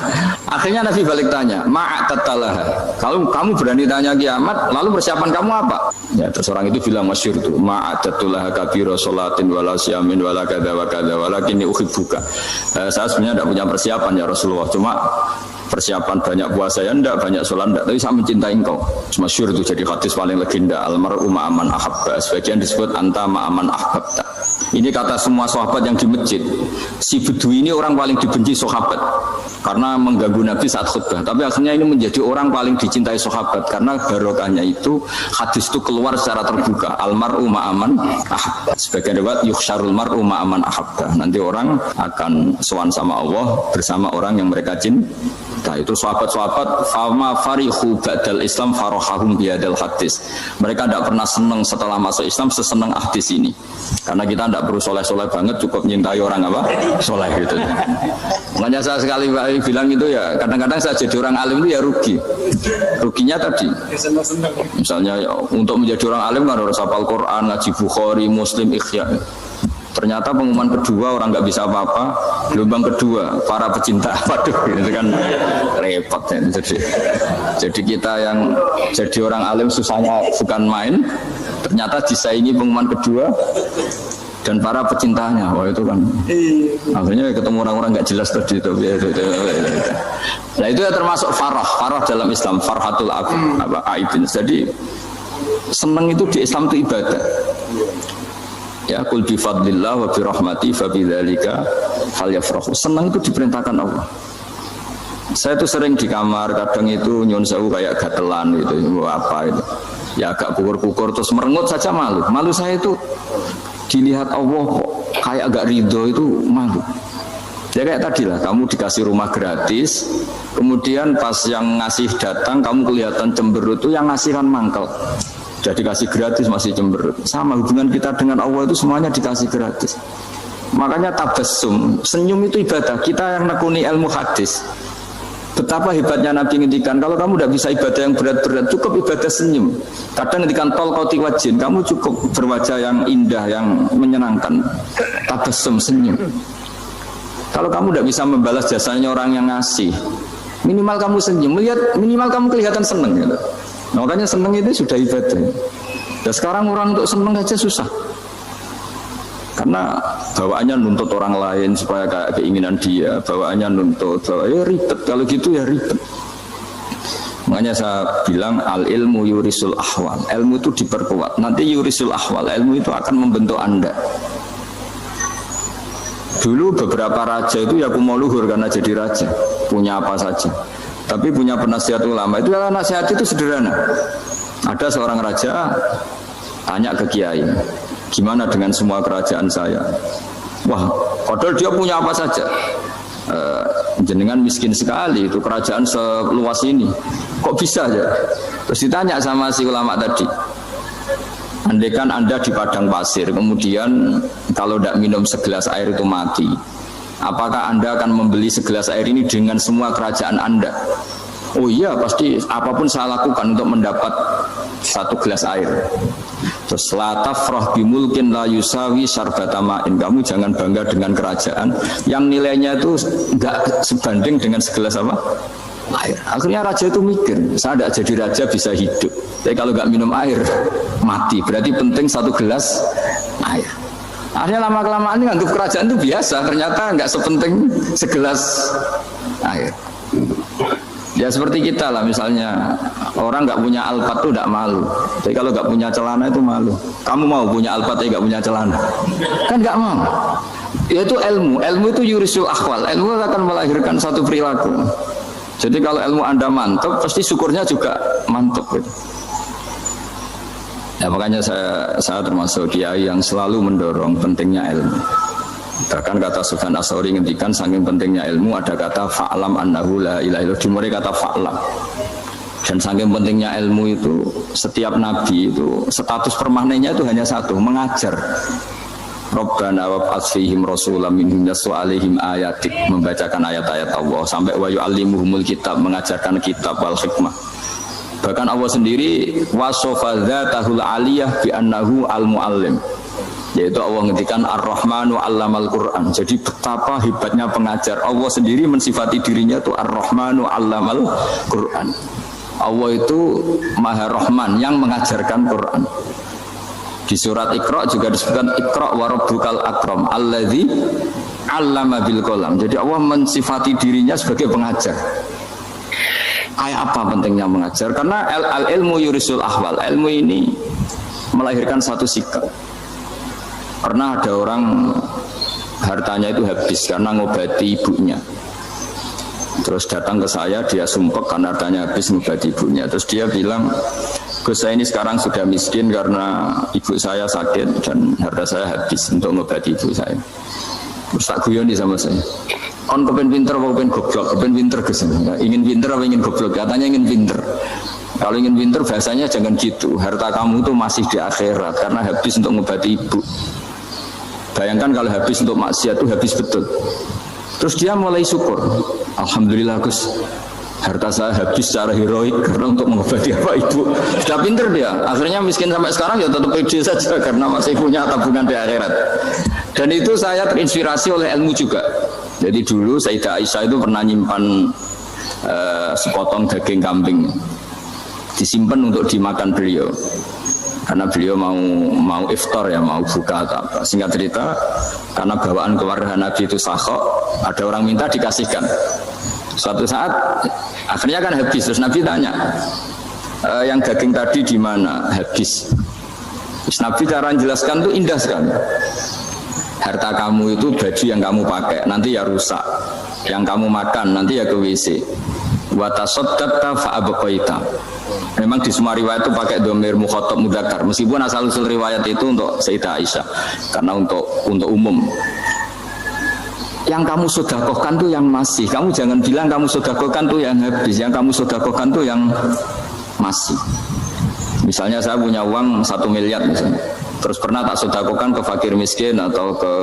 Akhirnya Nabi balik tanya, ma'atatalah. Kalau kamu berani tanya kiamat, lalu persiapan kamu apa? Ya terus orang itu bilang masyhur itu, ma'atatalah kabira sholatin wala siyamin wala kadza wa kadza walakinni uhibbuka. Saya sebenarnya tidak punya persiapan ya Rasulullah, cuma persiapan banyak puasa ya enggak, banyak sholat enggak, tapi saya mencintai engkau. Masyhur itu jadi hadis paling legenda, almar'u ma'aman ahabba, sebagian disebut anta ma'aman ahbabta. Ini kata semua sahabat yang di masjid. Si Bedui ini orang paling dibenci sahabat karena mengganggu Nabi saat khutbah, tapi akhirnya ini menjadi orang paling dicintai sahabat karena barokahnya itu hadis itu keluar secara terbuka, almar'u ma'aman ahabba. Sebagian riwayat yuhsyarul mar'u ma'aman ahabba, nanti orang akan sowan sama Allah bersama orang yang mereka cintai. Nah, itu sahabat-sahabat fama farihu ba'dal Islam farahahum biadal hadis. Mereka tidak pernah senang setelah masuk Islam sesenang hadis ini. Karena kita tidak perlu soleh-soleh banget, cukup menyintai orang apa? Soleh gitu. Makanya saya sekali bilang itu ya, kadang-kadang saya jadi orang alim itu ya rugi. Ruginya tadi. Misalnya ya, untuk menjadi orang alim kan harus hafal Quran, ngaji Bukhari, Muslim, Ikhya. Ternyata pengumuman kedua orang nggak bisa apa-apa, gelombang kedua para pecinta, waduh itu kan repot ya. Jadi kita yang jadi orang alim susahnya bukan main, ternyata disaingi pengumuman kedua dan para pecintanya, wah itu kan akhirnya ketemu orang-orang nggak jelas tadi itu. Nah itu ya termasuk farah dalam Islam, farhatul aibin. Jadi senang itu di Islam itu ibadah. Ya qul bi fadlillah wa bi rahmati fa bidzalika falyafrahu. Senang itu diperintahkan Allah. Saya tuh sering di kamar kadang itu nyun sewu kayak gatelan gitu, apa itu. Ya agak kukur-kukur terus merengut saja malu. Malu saya itu dilihat Allah kok kayak agak ridho itu malu. Ya kayak tadi lah, kamu dikasih rumah gratis, kemudian pas yang ngasih datang kamu kelihatan cemberut, itu yang ngasih kan mangkel. Jadi dikasih gratis masih cemberut. Sama hubungan kita dengan Allah itu semuanya dikasih gratis. Makanya tabassum, senyum itu ibadah. Kita yang nekuni ilmu hadis, betapa hebatnya Nabi ngendikan, kalau kamu tidak bisa ibadah yang berat-berat, cukup ibadah senyum. Kadang ngendikan tol qati wajin, kamu cukup berwajah yang indah, yang menyenangkan. Tabassum, senyum. Kalau kamu tidak bisa membalas jasanya orang yang ngasih, Minimal kamu senyum, minimal kamu kelihatan seneng gitu. Makanya seneng itu sudah ibadah. Dan sekarang orang untuk seneng aja susah. Karena bawaannya nuntut orang lain supaya kayak keinginan dia, bawaannya nuntut, ya ribet. Kalau gitu ya ribet. Makanya saya bilang al ilmu yurisul ahwal. Ilmu itu diperkuat. Nanti yurisul ahwal. Ilmu itu akan membentuk Anda. Dulu beberapa raja itu ya mau luhur karena jadi raja, punya apa saja. Tapi punya penasihat ulama. Itu nasihat itu sederhana. Ada seorang raja tanya ke kiai, gimana dengan semua kerajaan saya? Wah, padahal dia punya apa saja. Jenengan miskin sekali, itu kerajaan seluas ini, kok bisa ya? Terus ditanya sama si ulama tadi, andaikan Anda di padang pasir, kemudian kalau tidak minum segelas air itu mati, apakah Anda akan membeli segelas air ini dengan semua kerajaan Anda? Oh iya, pasti apapun saya lakukan untuk mendapat satu gelas air. Terus la tafrah bimulkin la yusawi syarbatamain. Kamu jangan bangga dengan kerajaan yang nilainya itu enggak sebanding dengan segelas apa? Air. Akhirnya raja itu mikir, saya tidak jadi raja bisa hidup. Tapi kalau enggak minum air mati. Berarti penting satu gelas air. Akhirnya lama-kelamaan ini anggap kerajaan itu biasa. Ternyata enggak sepenting segelas air. Ya seperti kita lah, misalnya orang nggak punya alpat itu tidak malu. Tapi kalau nggak punya celana itu malu. Kamu mau punya alpat tapi nggak punya celana? Kan nggak mau. Yaitu ilmu. Ilmu itu yurisul akhwal. Ilmu akan melahirkan satu perilaku. Jadi kalau ilmu Anda mantap, pasti syukurnya juga mantap. Gitu. Ya makanya saya termasuk kiai yang selalu mendorong pentingnya ilmu. Bahkan kata Sufyan Ats-Tsauri ngendikan saking pentingnya ilmu ada kata fa'lam annahu la ilaha illallah, dimulai kata fa'lam. Dan saking pentingnya ilmu itu setiap nabi itu status permanennya itu hanya satu, mengajar. Rabbana wab'ats fihim rasulam minhum yatlu 'alaihim ayatik, membacakan ayat-ayat Allah sampai wa yu'allimuhumul kitab, mengajarkan kitab wal hikmah. Bahkan Allah sendiri wasofa dzatahul 'aliyah bi annahu al-muallim. Yaitu Allah ngendikan Ar-Rahmanu 'allamal Qur'an. Jadi betapa hebatnya pengajar. Allah sendiri mensifati dirinya itu Ar-Rahmanu 'allamal Qur'an. Allah itu Maha Rahman yang mengajarkan Quran. Di surat Iqra juga disebutkan Iqra wa rabbukal akram alladzi 'allama bil qalam. Jadi Allah mensifati dirinya sebagai pengajar. Kayak apa pentingnya mengajar? Karena al-ilmu yurisul ahwal. Ilmu ini melahirkan satu sikap. Pernah ada orang hartanya itu habis karena ngobati ibunya. Terus datang ke saya, dia sumpek karena hartanya habis ngobati ibunya. Terus dia bilang, Gus saya ini sekarang sudah miskin karena ibu saya sakit dan harta saya habis untuk ngobati ibu saya. Terus tak guyoni sama saya. On kepen pinter apa kepen goblok? Kepen pinter Gus. Ingin pinter apa ingin goblok? Katanya ingin pinter. Kalau ingin pinter bahasanya jangan gitu. Harta kamu itu masih di akhirat karena habis untuk ngobati ibu. Bayangkan kalau habis untuk maksiat itu habis betul. Terus dia mulai syukur. Alhamdulillah Gus, harta saya habis secara heroik karena untuk mengobati apa ibu. Sudah pinter dia. Akhirnya miskin sampai sekarang ya tetap pede saja karena masih punya tabungan di akhirat. Dan itu saya terinspirasi oleh ilmu juga. Jadi dulu Sayyidah Aisyah itu pernah nyimpan sepotong daging kambing, disimpan untuk dimakan beliau. Karena beliau mau iftar ya, mau buka atau apa. Singkat cerita, karena bawaan keluarga Nabi itu sakhok, ada orang minta dikasihkan. Suatu saat akhirnya kan habis. Terus Nabi tanya, yang daging tadi di mana? Habis. Terus Nabi cara menjelaskan itu indah sekali. Harta kamu itu baju yang kamu pakai nanti ya rusak, yang kamu makan nanti ya ke WC. Wa tasaddaqta fa abqaita. Memang di semua riwayat itu pakai dhamir mukhatab mudzakkar, meskipun asal usul riwayat itu untuk Sayyidah Aisyah karena untuk umum. Yang kamu sedekahkan tuh yang masih. Kamu jangan bilang kamu sedekahkan tuh yang habis. Yang kamu sedekahkan tuh yang masih. Misalnya saya punya uang 1 miliar misalnya. Terus pernah tak sedekahkan ke fakir miskin atau ke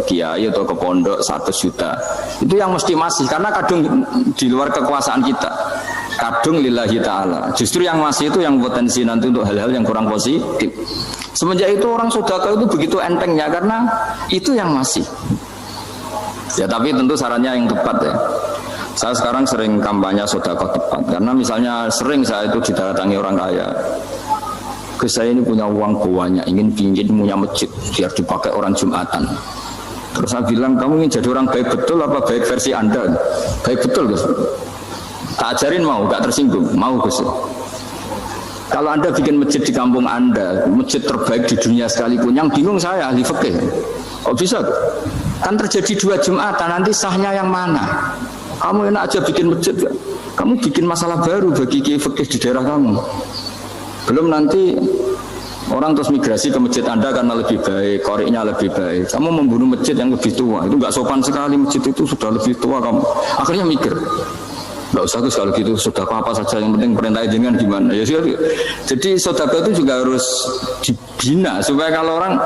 kiai atau ke pondok 1 juta. Itu yang mesti masih karena kadung di luar kekuasaan kita. Kadung lillahi ta'ala. Justru yang masih itu yang potensi nanti untuk hal-hal yang kurang positif. Semenjak itu orang sedekah itu begitu entengnya karena itu yang masih. Ya tapi tentu sarannya yang tepat ya. Saya sekarang sering kampanye sedekah tepat karena misalnya sering saya itu didatangi orang kaya. Saya ini punya uang banyak, ingin punya masjid biar dipakai orang Jumatan. Terus saya bilang, kamu ingin jadi orang baik betul apa baik versi Anda? Baik betul, Gus. Tak ajarin mau, gak tersinggung, mau Gus. Kalau Anda bikin masjid di kampung Anda, masjid terbaik di dunia sekalipun, yang bingung saya ahli fikih. Oh bisa? Kan terjadi 2 Jumatan, nanti sahnya yang mana? Kamu enak aja bikin masjid, kamu bikin masalah baru bagi kiai fikih di daerah kamu. Belum nanti orang terus migrasi ke masjid Anda karena lebih baik, koriknya lebih baik. Kamu membunuh masjid yang lebih tua, itu nggak sopan sekali, masjid itu sudah lebih tua kamu. Akhirnya mikir, nggak usah Gus kalau gitu, sudah apa saja yang penting perintah jenengan gimana. Ya sih. Jadi sedekah itu juga harus dibina supaya kalau orang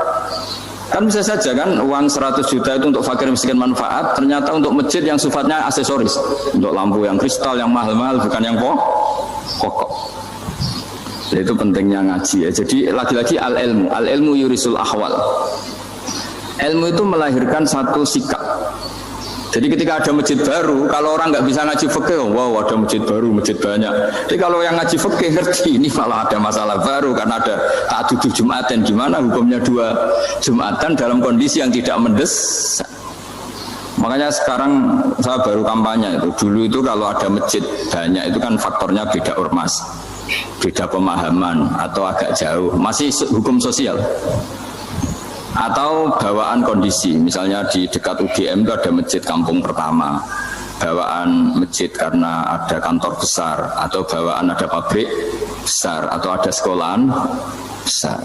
kan bisa saja kan uang 100 juta itu untuk fakir miskin manfaat, ternyata untuk masjid yang sifatnya aksesoris, untuk lampu yang kristal yang mahal-mahal bukan yang pokok. Itu pentingnya ngaji ya. Jadi lagi-lagi al-ilmu yurisul ahwal. Ilmu itu melahirkan satu sikap. Jadi ketika ada masjid baru, kalau orang nggak bisa ngaji fikih, wow ada masjid baru, masjid banyak. Jadi kalau yang ngaji fikih ngerti ini malah ada masalah baru karena ada ta'addud Jumatan. Gimana hukumnya 2 Jumatan dalam kondisi yang tidak mendesak. Makanya sekarang saya baru kampanye itu. Dulu itu kalau ada masjid banyak itu kan faktornya beda ormas, beda pemahaman atau agak jauh, masih hukum sosial atau bawaan kondisi. Misalnya di dekat UGM itu ada masjid kampung pertama, bawaan masjid karena ada kantor besar, atau bawaan ada pabrik besar, atau ada sekolahan besar.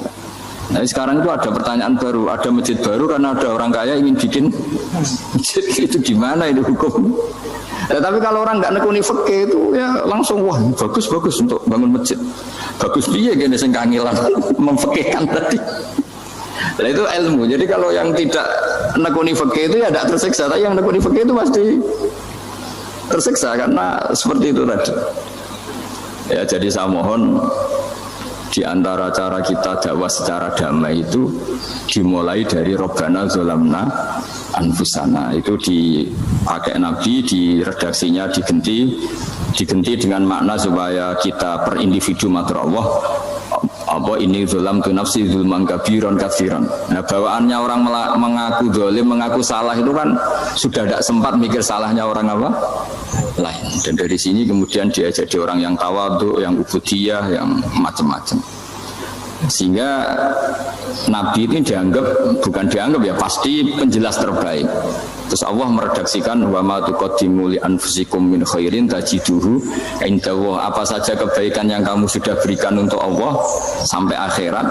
Nah sekarang itu ada pertanyaan baru, ada masjid baru karena ada orang kaya ingin bikin masjid. Itu gimana itu hukum? Ya, tapi kalau orang nggak nekuni fikih itu ya langsung wah bagus untuk bangun masjid. Bagus piye gini sing kangelan memfikihkan tadi. Nah itu ilmu. Jadi kalau yang tidak nekuni fikih itu ya tidak tersiksa, tapi yang nekuni fikih itu pasti tersiksa karena seperti itu tadi. Ya jadi saya mohon di antara cara kita dakwah secara damai itu dimulai dari Robbana Zolamna Anfusana. Itu dipakai Nabi, di redaksinya diganti dengan makna supaya kita per individu matur Allah apa ini zolam tu nafsi zulman kabiron kafiron. Nah bawaannya orang mengaku dolim, mengaku salah itu kan sudah tidak sempat mikir salahnya orang apa lain. Dan dari sini kemudian dia jadi orang yang tawadhu, yang ubudiyah, yang macam-macam. Sehingga Nabi itu bukan dianggap ya, pasti penjelas terbaik. Terus Allah meredaksikan wa ma tuqaddimu li anfusikum min khairin tajiduhu indallah. Apa saja kebaikan yang kamu sudah berikan untuk Allah sampai akhirat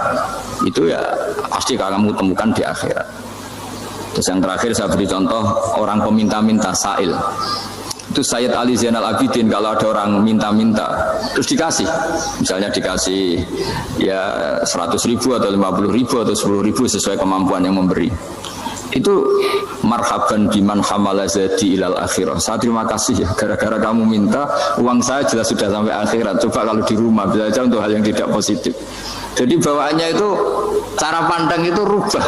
itu ya pasti kamu temukan di akhirat. Terus yang terakhir saya beri contoh orang peminta-minta sa'il. Itu Sayyid Ali Zainal Abidin kalau ada orang minta-minta terus dikasih, misalnya dikasih ya 100.000 atau 50.000 atau 10.000 sesuai kemampuan yang memberi, itu marhaban biman hamala zadi ilal akhirah. Saya terima kasih ya, gara-gara kamu minta uang saya jelas sudah sampai akhirat. Coba kalau di rumah bisa aja untuk hal yang tidak positif. Jadi bawaannya itu cara pandang itu rubah.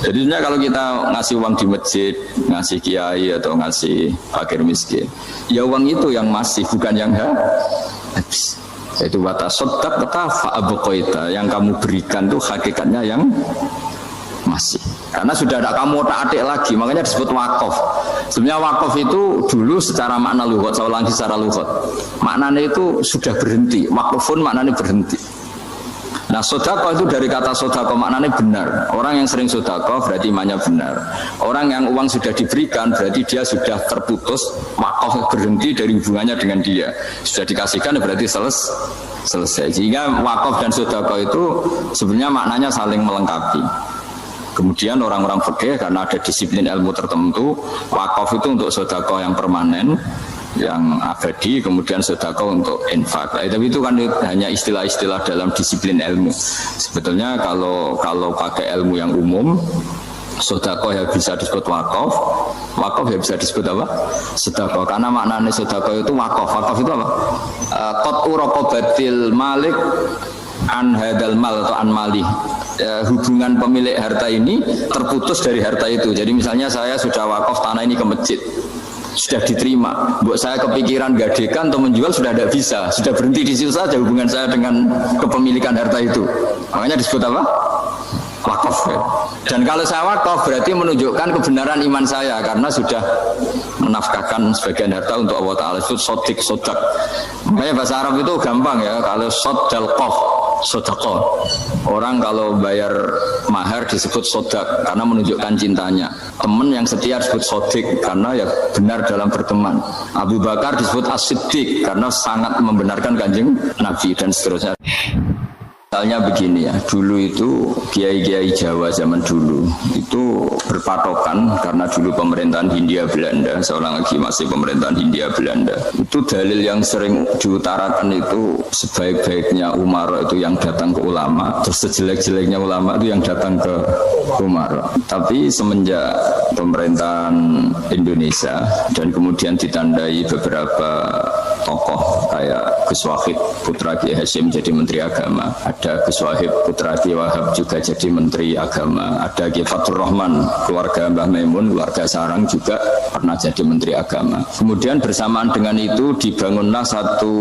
Jadi kalau kita ngasih uang di masjid, ngasih kiai atau ngasih fakir miskin, ya uang itu yang masih, bukan yang habis. Itu wata sodak kata fa'abqaita, yang kamu berikan itu hakikatnya yang masih. Karena sudah ada kamu otak-atik lagi, makanya disebut wakaf. Sebenarnya wakaf itu dulu secara makna lughat, saya ulangi secara lughat, maknanya itu sudah berhenti. Wakafun maknanya berhenti. Nah sodako itu dari kata sodako maknanya benar. Orang yang sering sodako berarti imannya benar. Orang yang uang sudah diberikan berarti dia sudah terputus, wakaf berhenti dari hubungannya dengan dia. Sudah dikasihkan berarti selesai. Sehingga wakaf dan sodako itu sebenarnya maknanya saling melengkapi. Kemudian orang-orang fikih karena ada disiplin ilmu tertentu, wakaf itu untuk sodako yang permanen, yang abadi, kemudian sedekah untuk infak. Tapi itu kan hanya istilah-istilah dalam disiplin ilmu. Sebetulnya kalau pakai ilmu yang umum, sedekah ya bisa disebut wakaf, wakaf ya bisa disebut apa? Sedekah. Karena maknanya sedekah itu wakaf. Wakaf itu apa? Qat'u raqabatil malik an hadal mal atau an malih. Hubungan pemilik harta ini terputus dari harta itu. Jadi misalnya saya sudah wakaf tanah ini ke masjid. sudah diterima. Buat saya kepikiran gadekan atau menjual sudah tidak bisa, sudah berhenti di situ saja hubungan saya dengan kepemilikan harta itu. Makanya disebut apa? Wakaf. Dan kalau saya wakaf berarti menunjukkan kebenaran iman saya karena sudah menafkahkan sebagian harta untuk Allah Ta'ala. Itu sodik, sodak. Makanya bahasa Arab itu gampang ya. Kalau sodal qaf, sodako. Orang kalau bayar mahar disebut sodak karena menunjukkan cintanya. Teman yang setia disebut sodik karena ya benar dalam berteman. Abu Bakar disebut as-siddiq karena sangat membenarkan kanjeng Nabi dan seterusnya. Misalnya begini ya, dulu itu kiai-kiai Jawa zaman dulu itu berpatokan karena dulu pemerintahan Hindia Belanda, seorang lagi masih pemerintahan Hindia Belanda. Itu dalil yang sering diutarakan itu sebaik-baiknya umara itu yang datang ke ulama, terus sejelek-jeleknya ulama itu yang datang ke umara. Tapi semenjak pemerintahan Indonesia dan kemudian ditandai beberapa tokoh kayak Gus Wahid putra Kiai Hasyim jadi Menteri Agama, ada Gus Wahid putra Kiai Wahab juga jadi Menteri Agama, ada Kiai Fatur Rahman keluarga Mbah Maimun, keluarga Sarang juga pernah jadi Menteri Agama. Kemudian bersamaan dengan itu dibangunlah satu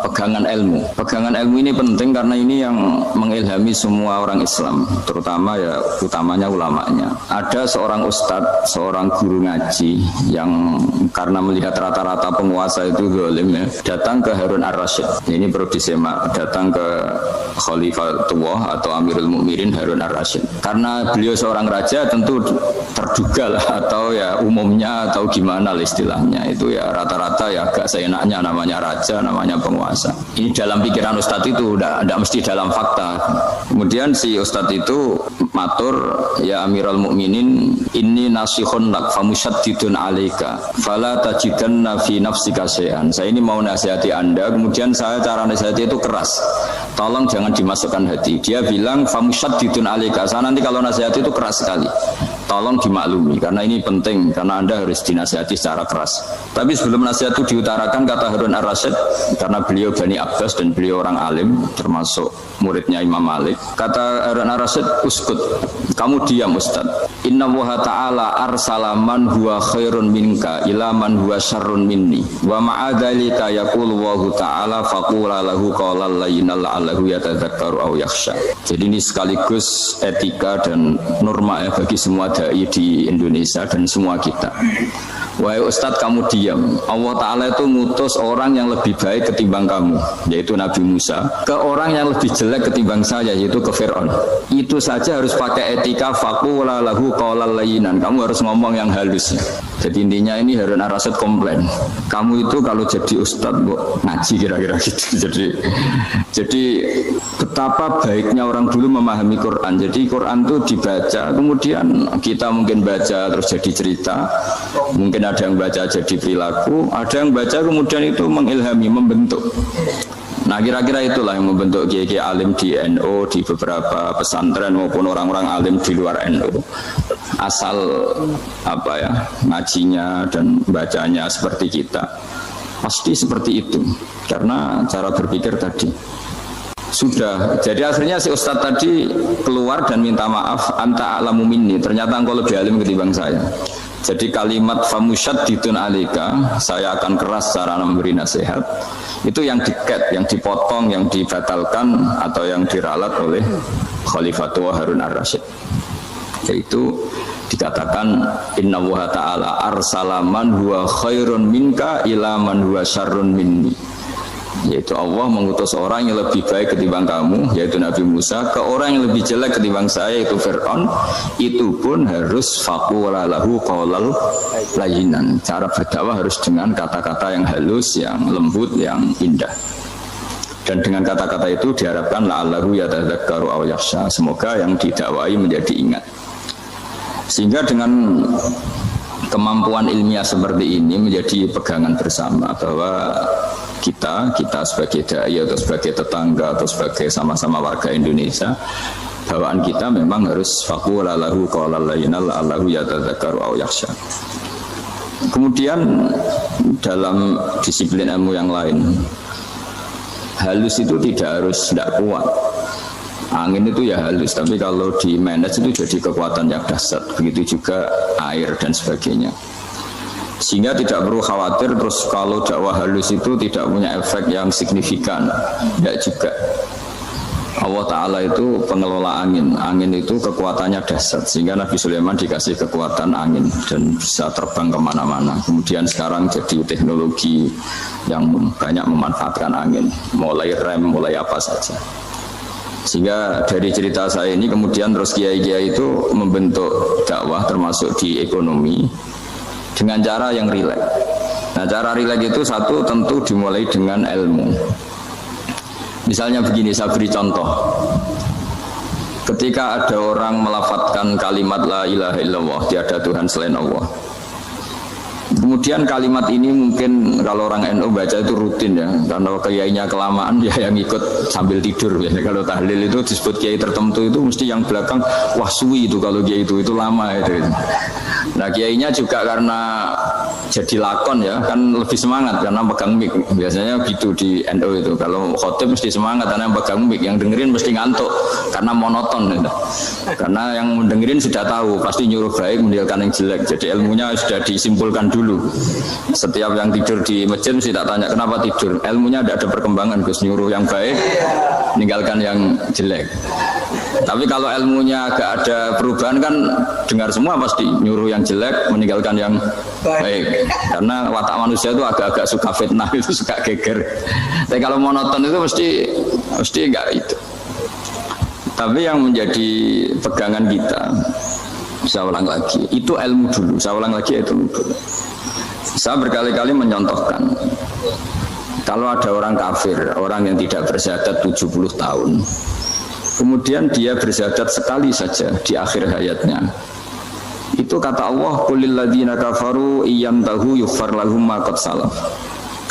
pegangan ilmu. Pegangan ilmu ini penting karena ini yang mengilhami semua orang Islam, terutama ya utamanya ulamanya. Ada seorang ustadz, seorang guru ngaji yang karena melihat rata-rata penguasa itu zalim ya, datang ke Harun Ar-Rasyid. Ini perlu disemak, datang ke Khalifatullah atau Amirul Mukminin Harun Ar-Rasyid. Karena beliau seorang raja tentu terduga lah atau ya umumnya atau gimana lah istilahnya itu ya rata-rata ya agak seenaknya namanya raja, namanya penguasa. Ini dalam pikiran ustadz itu tidak mesti dalam fakta. Kemudian si ustadz itu matur, ya Amirul Mukminin inni nasihun lak famusyaddidun alaika fala tajidanna fi nafsika syai'an. Saya ini mau nasihati Anda, kemudian saya cara nasihati itu keras. Tolong jangan dimasukkan hati. Dia bilang famusyaddidun alaika. Saya nanti kalau nasihati itu keras sekali. Tolong dimaklumi karena ini penting karena Anda harus dinasihati secara keras. Tapi sebelum nasihat itu diutarakan kata Harun Ar-Rasyid karena beliau Bani Abbas dan beliau orang alim termasuk muridnya Imam Malik. Kata Harun Ar-Rasyid, uskut, kamu diam Ustaz. Inna Allaha ta'ala arsala man huwa khairun minka ila man huwa syarrun minni wa ma'adhalika yaqulu Allahu ta'ala faqula lahu qawlan layyinan la'allahu yatadzakkaru aw yakhsha. Jadi ini sekaligus etika dan norma ya bagi semua dai di Indonesia dan semua kita. Wahai Ustadz kamu diam. Allah Ta'ala itu ngutus orang yang lebih baik ketimbang kamu, yaitu Nabi Musa, ke orang yang lebih jelek ketimbang saya, yaitu ke Fir'aun. Itu saja harus pakai etika faqula lahu qawlan layyinan. Kamu harus ngomong yang halus. Jadi intinya ini Harun Ar-Rasyid komplain. Kamu itu kalau jadi Ustadz ngaji kira-kira gitu. Jadi betapa baiknya orang dulu memahami Quran. Jadi Quran itu dibaca, kemudian kita mungkin baca terus jadi cerita, mungkin ada yang baca jadi perilaku, ada yang baca kemudian itu mengilhami, membentuk. Nah kira-kira itulah yang membentuk kiai-kiai alim di NU, di beberapa pesantren maupun orang-orang alim di luar NU. Asal ngajinya dan bacanya seperti kita, pasti seperti itu. Karena cara berpikir tadi sudah, jadi akhirnya si Ustadz tadi keluar dan minta maaf, anta a'lamu minni, ternyata engkau lebih alim ketimbang saya. Jadi kalimat famusyaddidun alika, saya akan keras cara memberi nasihat, itu yang diket, yang dipotong, yang dibatalkan atau yang diralat oleh Khalifatullah Harun Ar-Rasyid. Yaitu dikatakan inna Allaha ta'ala arsala man huwa khairun minka ila man huwa syarrun minni. Yaitu Allah mengutus orang yang lebih baik ketimbang kamu, yaitu Nabi Musa, ke orang yang lebih jelek ketimbang saya, yaitu Fir'aun. Itu pun harus faqula lahu qawlan layyinan. Cara berdakwah harus dengan kata-kata yang halus, yang lembut, yang indah. Dan dengan kata-kata itu diharapkan la'allahu yatadzakkaru aw yakhsha. Semoga yang didakwai menjadi ingat. Sehingga dengan kemampuan ilmiah seperti ini menjadi pegangan bersama bahwa kita sebagai dai atau sebagai tetangga atau sebagai sama-sama warga Indonesia, bawaan kita memang harus faqula lahu qawlan layyinan la'allahu yatadzakkaru aw yakhsha. Kemudian dalam disiplin ilmu yang lain, halus itu tidak kuat. Angin itu ya halus, tapi kalau di manage itu jadi kekuatan yang dahsyat. Begitu juga air dan sebagainya. Sehingga tidak perlu khawatir terus kalau dakwah halus itu tidak punya efek yang signifikan. Tidak juga. Allah Ta'ala itu pengelola angin. Angin itu kekuatannya dahsyat, sehingga Nabi Sulaiman dikasih kekuatan angin dan bisa terbang kemana-mana. Kemudian sekarang jadi teknologi yang banyak memanfaatkan angin, mulai rem, mulai apa saja. Sehingga dari cerita saya ini kemudian terus kiai-kiai itu membentuk dakwah termasuk di ekonomi dengan cara yang rileks. Nah, cara rileks itu satu tentu dimulai dengan ilmu. Misalnya begini, saya beri contoh. Ketika ada orang melafadzkan kalimat la ilaha illallah, tiada Tuhan selain Allah. Kemudian kalimat ini mungkin kalau orang NU baca itu rutin ya, karena kiainya kelamaan dia yang ikut sambil tidur. Biasanya kalau tahlil itu disebut kiai tertentu itu mesti yang belakang wah suwi itu kalau kiai itu lama itu. Nah kiainya juga karena jadi lakon ya kan lebih semangat karena pegang mic. Biasanya gitu di NU itu kalau khotib mesti semangat karena yang pegang mic, yang dengerin mesti ngantuk karena monoton gitu. Karena yang mendengerin sudah tahu pasti nyuruh baik meninggalkan yang jelek, jadi ilmunya sudah disimpulkan dulu. Setiap yang tidur di masjid mesti tak tanya kenapa tidur, ilmunya tidak ada perkembangan, Gus, nyuruh yang baik meninggalkan yang jelek. Tapi kalau ilmunya agak ada perubahan kan dengar semua pasti nyuruh yang jelek meninggalkan yang baik. Karena watak manusia itu agak-agak suka fitnah, itu suka geger. Tapi kalau monoton itu mesti enggak itu. Tapi yang menjadi pegangan kita, saya ulang lagi, itu ilmu dulu. Saya ulang lagi itu dulu. Saya berkali-kali menyontohkan, kalau ada orang kafir, orang yang tidak bersyahadat 70 tahun, kemudian dia bersyahadat sekali saja di akhir hayatnya. Itu kata Allah, qulil ladzina kafaru iyyantahu yughfar lahum ma qad salaf.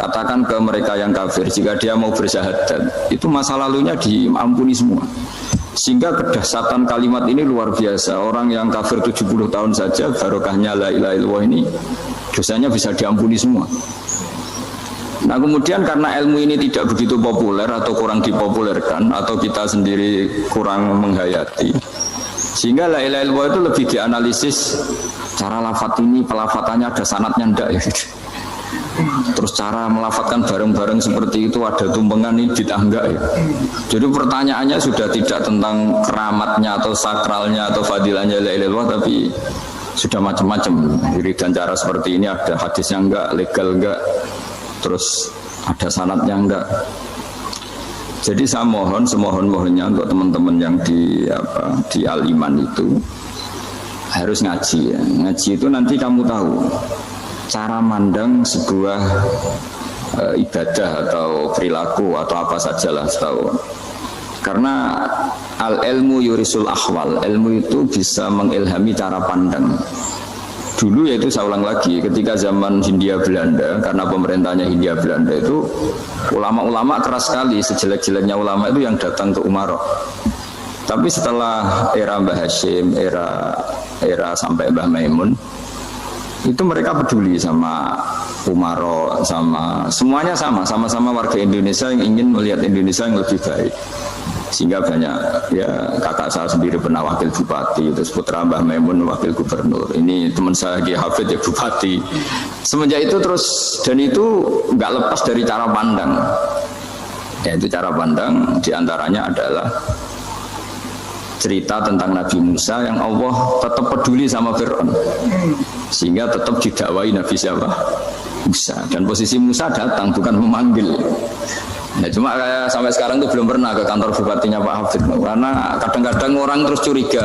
Katakan ke mereka yang kafir, jika dia mau bersyahadat, itu masa lalunya diampuni semua. Sehingga kedahsyatan kalimat ini luar biasa. Orang yang kafir 70 tahun saja, barokahnya la ilaha illallah ini, dosanya bisa diampuni semua. Nah kemudian karena ilmu ini tidak begitu populer atau kurang dipopulerkan atau kita sendiri kurang menghayati, sehingga la ilaha illallah itu lebih dianalisis cara lafadz ini, pelafatannya ada sanadnya enggak ya gitu. Terus cara melafatkan bareng-bareng seperti itu ada tumpengan ini bid'ah enggak ya. Jadi pertanyaannya sudah tidak tentang keramatnya atau sakralnya atau fadilahnya la ilaha illallah, tapi sudah macam-macam. Wiridan cara seperti ini ada hadisnya enggak, legal enggak, terus ada sanadnya enggak. Jadi saya mohon semohon-mohonnya untuk teman-teman yang di Al-Iman itu harus ngaji ya. Ngaji itu nanti kamu tahu cara mandang sebuah ibadah atau perilaku atau apa sajalah tahu. Karena al-ilmu yurisul ahwal, ilmu itu bisa mengilhami cara pandang. Dulu yaitu saya ulang lagi, ketika zaman Hindia Belanda, karena pemerintahnya Hindia Belanda itu ulama-ulama keras sekali, sejelek-jeleknya ulama itu yang datang ke Umarok. Tapi setelah era Mbah Hashim, era sampai Mbah Maimun, itu mereka peduli sama Umarok, sama semuanya sama-sama warga Indonesia yang ingin melihat Indonesia yang lebih baik. Sehingga banyak ya kakak saya sendiri pernah wakil bupati, terus putra Mbah Maimun wakil gubernur. Ini teman saya Ki Hafid ya bupati. Semenjak itu terus, dan itu nggak lepas dari cara pandang. Yaitu cara pandang diantaranya adalah cerita tentang Nabi Musa yang Allah tetap peduli sama Fir'aun, sehingga tetap didakwai Nabi siapa? Musa. Dan posisi Musa datang bukan memanggil. Nah, cuma kayak sampai sekarang tuh belum pernah ke kantor bupatinya Pak Hafid, karena kadang-kadang orang terus curiga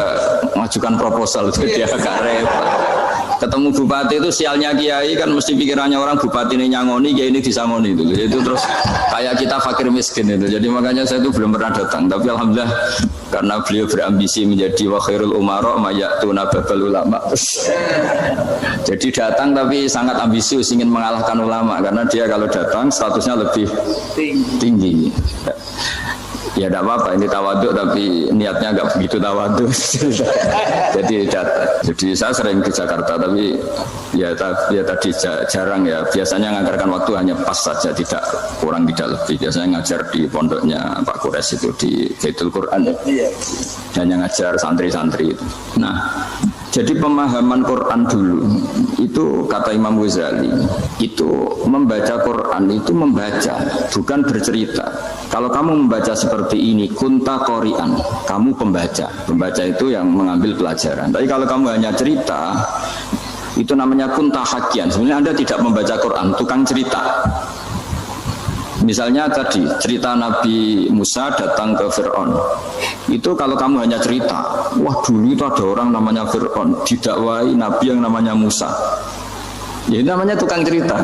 mengajukan proposal jadi agak repot. Ketemu bupati itu sialnya kiai kan mesti pikirannya orang bupati ini nyangoni, kiai ini disangoni itu. Itu terus kayak kita fakir miskin itu. Jadi makanya saya itu belum pernah datang. Tapi alhamdulillah karena beliau berambisi menjadi wa khairul umara mayatuna babal ulama. Jadi datang tapi sangat ambisius ingin mengalahkan ulama karena dia kalau datang statusnya lebih tinggi. Ya tidak apa-apa, ini tawaduk tapi niatnya agak begitu tawaduk. Jadi saya sering ke Jakarta tapi ya tadi jarang ya. Biasanya ngajarkan waktu hanya pas saja, tidak kurang tidak lebih. Biasanya ngajar di pondoknya Pak Kures itu di Baitul Quran ya. Dan yang ngajar santri-santri itu. Nah, Jadi pemahaman Quran dulu itu kata Imam Ghazali itu membaca Quran itu membaca bukan bercerita. Kalau kamu membaca seperti ini kunta qori'an, kamu pembaca. Pembaca itu yang mengambil pelajaran. Tapi kalau kamu hanya cerita itu namanya kunta hakian. Sebenarnya Anda tidak membaca Quran, tukang cerita. Misalnya tadi cerita Nabi Musa datang ke Fir'aun. Itu kalau kamu hanya cerita, wah dulu itu ada orang namanya Fir'aun didakwai Nabi yang namanya Musa. Ya itu namanya tukang cerita.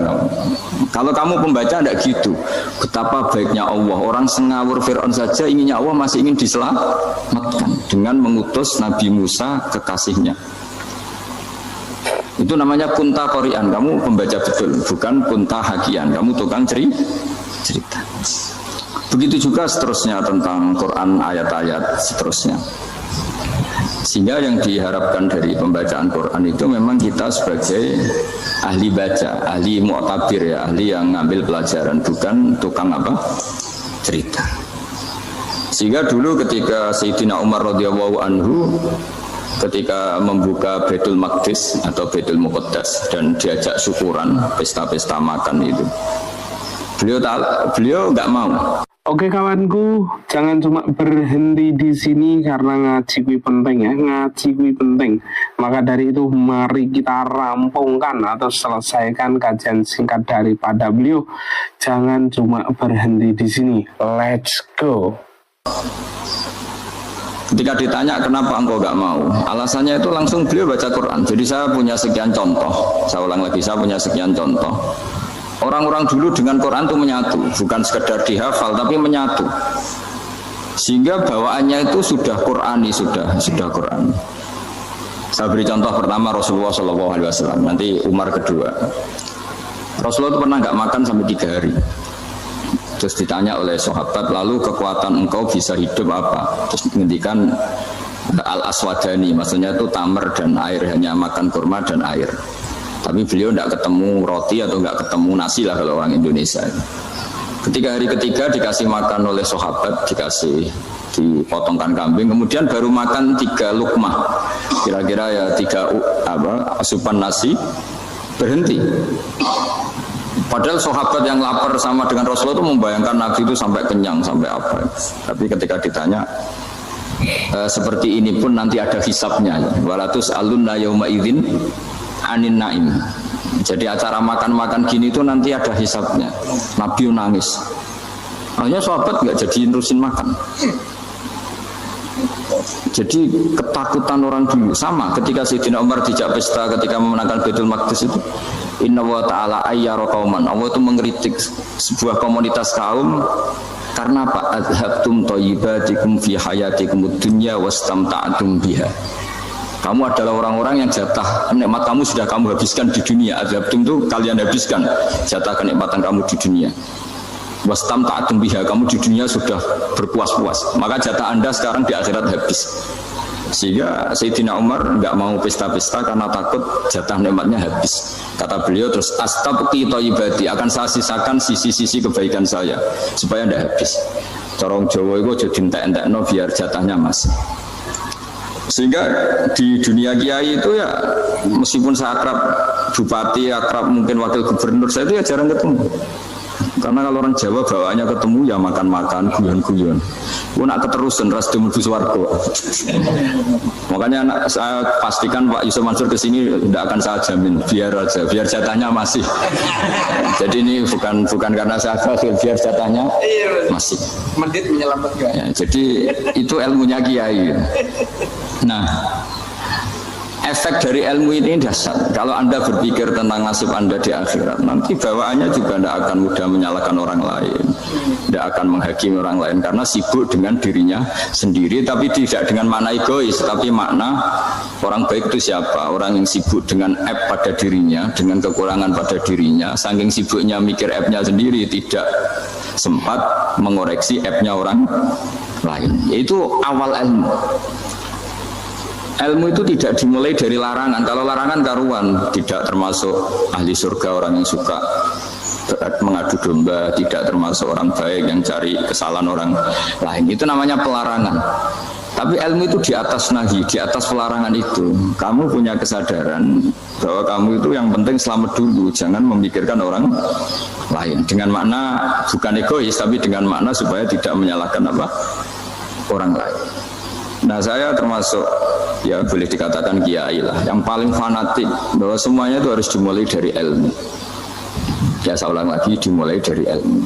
Kalau kamu pembaca tidak gitu. Betapa baiknya Allah. Orang sengawur Fir'aun saja inginnya Allah masih ingin diselamatkan dengan mengutus Nabi Musa kekasihnya. Itu namanya kunta qori'an. Kamu pembaca betul, bukan kunta hakian. Kamu tukang cerita. Begitu juga seterusnya tentang Quran ayat-ayat seterusnya. Sehingga yang diharapkan dari pembacaan Quran itu memang kita sebagai ahli baca, ahli mu'tabir ya, ahli yang ngambil pelajaran, bukan tukang apa? Cerita. Sehingga dulu ketika Sayyidina Umar radhiyallahu anhu ketika membuka Baitul Maqdis atau Baitul Muqaddas dan diajak syukuran, pesta-pesta makan itu. Beliau nggak mau. Oke kawanku, jangan cuma berhenti di sini karena ngaji kui penting ya, ngaji kui penting. Maka dari itu mari kita rampungkan atau selesaikan kajian singkat daripada beliau. Jangan cuma berhenti di sini. Let's go. Ketika ditanya kenapa engkau nggak mau, alasannya itu langsung beliau baca Quran. Jadi saya punya sekian contoh. Saya ulang lagi, saya punya sekian contoh. Orang-orang dulu dengan Quran itu menyatu, bukan sekedar dihafal tapi menyatu. Sehingga bawaannya itu sudah Qurani, sudah Quran. Saya beri contoh pertama Rasulullah SAW, nanti Umar kedua. Rasulullah itu pernah nggak makan sampai 3 hari. Terus ditanya oleh sahabat, lalu kekuatan engkau bisa hidup apa? Terus menghentikan al-aswadani, maksudnya itu tamar dan air, hanya makan kurma dan air. Tapi beliau tidak ketemu roti atau nggak ketemu nasi lah kalau orang Indonesia. Ketika hari ketiga dikasih makan oleh sahabat, dikasih dipotongkan kambing, kemudian baru makan 3 lukmah, kira-kira ya 3 asupan nasi, berhenti. Padahal sahabat yang lapar sama dengan Rasulullah itu membayangkan Nabi itu sampai kenyang, sampai apa. Tapi ketika ditanya, seperti ini pun nanti ada hisabnya. Walatus alunna yauma idzin anin naim. Jadi acara makan-makan gini itu nanti ada hisabnya. Nabi nangis. Hanya sahabat nggak jadi nerusin makan. Jadi ketakutan orang dulu sama ketika Sayyidina Umar dijak pesta ketika memenangkan Baitul Maqdis itu. Inna wa ta'ala ayyara qauman. Allah itu mengkritik sebuah komunitas kaum karena apa? Adhabtum thayyibatikum fi hayatikum ad-dunya wastamta'tum biha. Kamu adalah orang-orang yang jatah nikmat kamu sudah kamu habiskan di dunia. Adhabtum itu kalian habiskan jatah kenikmatan kamu di dunia. Wastamta'tum biha, kamu di dunia sudah berpuas-puas. Maka jatah Anda sekarang di akhirat habis. Sehingga Sayyidina Umar enggak mau pesta-pesta karena takut jatah nikmatnya habis. Kata beliau terus astabqi thayyibati, akan saya sisakan sisi-sisi kebaikan saya supaya enggak habis. Corong Jawa itu jadi entek-entekno biar jatahnya masih. Sehingga di dunia kiai itu ya meskipun saya akrab bupati, akrab mungkin wakil gubernur, saya itu ya jarang ketemu. Karena kalau orang Jawa bawaannya ketemu ya makan-makan, guyon-guyon. Nak keterusan ras mlebu swarga. Makanya saya pastikan Pak Yusuf Mansur ke sini tidak akan saya jamin, biar aja, biar jatahnya masih. Jadi ini bukan karena saya bakhil, biar jatahnya masih. Medit menyelamatkan. Ya, jadi itu ilmunya kiai. Nah, efek dari ilmu ini dahsyat. Kalau Anda berpikir tentang nasib Anda di akhirat, nanti bawaannya juga tidak akan mudah menyalahkan orang lain, tidak akan menghakimi orang lain karena sibuk dengan dirinya sendiri, tapi tidak dengan makna egois, tapi makna orang baik itu siapa? Orang yang sibuk dengan aib pada dirinya, dengan kekurangan pada dirinya, saking sibuknya mikir aibnya sendiri, tidak sempat mengoreksi aibnya orang lain. Itu awal ilmu. Ilmu itu tidak dimulai dari larangan. Kalau larangan karuan, tidak termasuk ahli surga, orang yang suka mengadu domba, tidak termasuk orang baik yang cari kesalahan orang lain. Itu namanya pelarangan. Tapi ilmu itu di atas nahi, di atas pelarangan itu. Kamu punya kesadaran bahwa kamu itu yang penting selamat dulu, jangan memikirkan orang lain. Dengan makna bukan egois, tapi dengan makna supaya tidak menyalahkan orang lain. Nah, saya termasuk ya boleh dikatakan kiai lah, yang paling fanatik bahwa semuanya itu harus dimulai dari ilmu. Ya, saya ulang lagi, dimulai dari ilmu.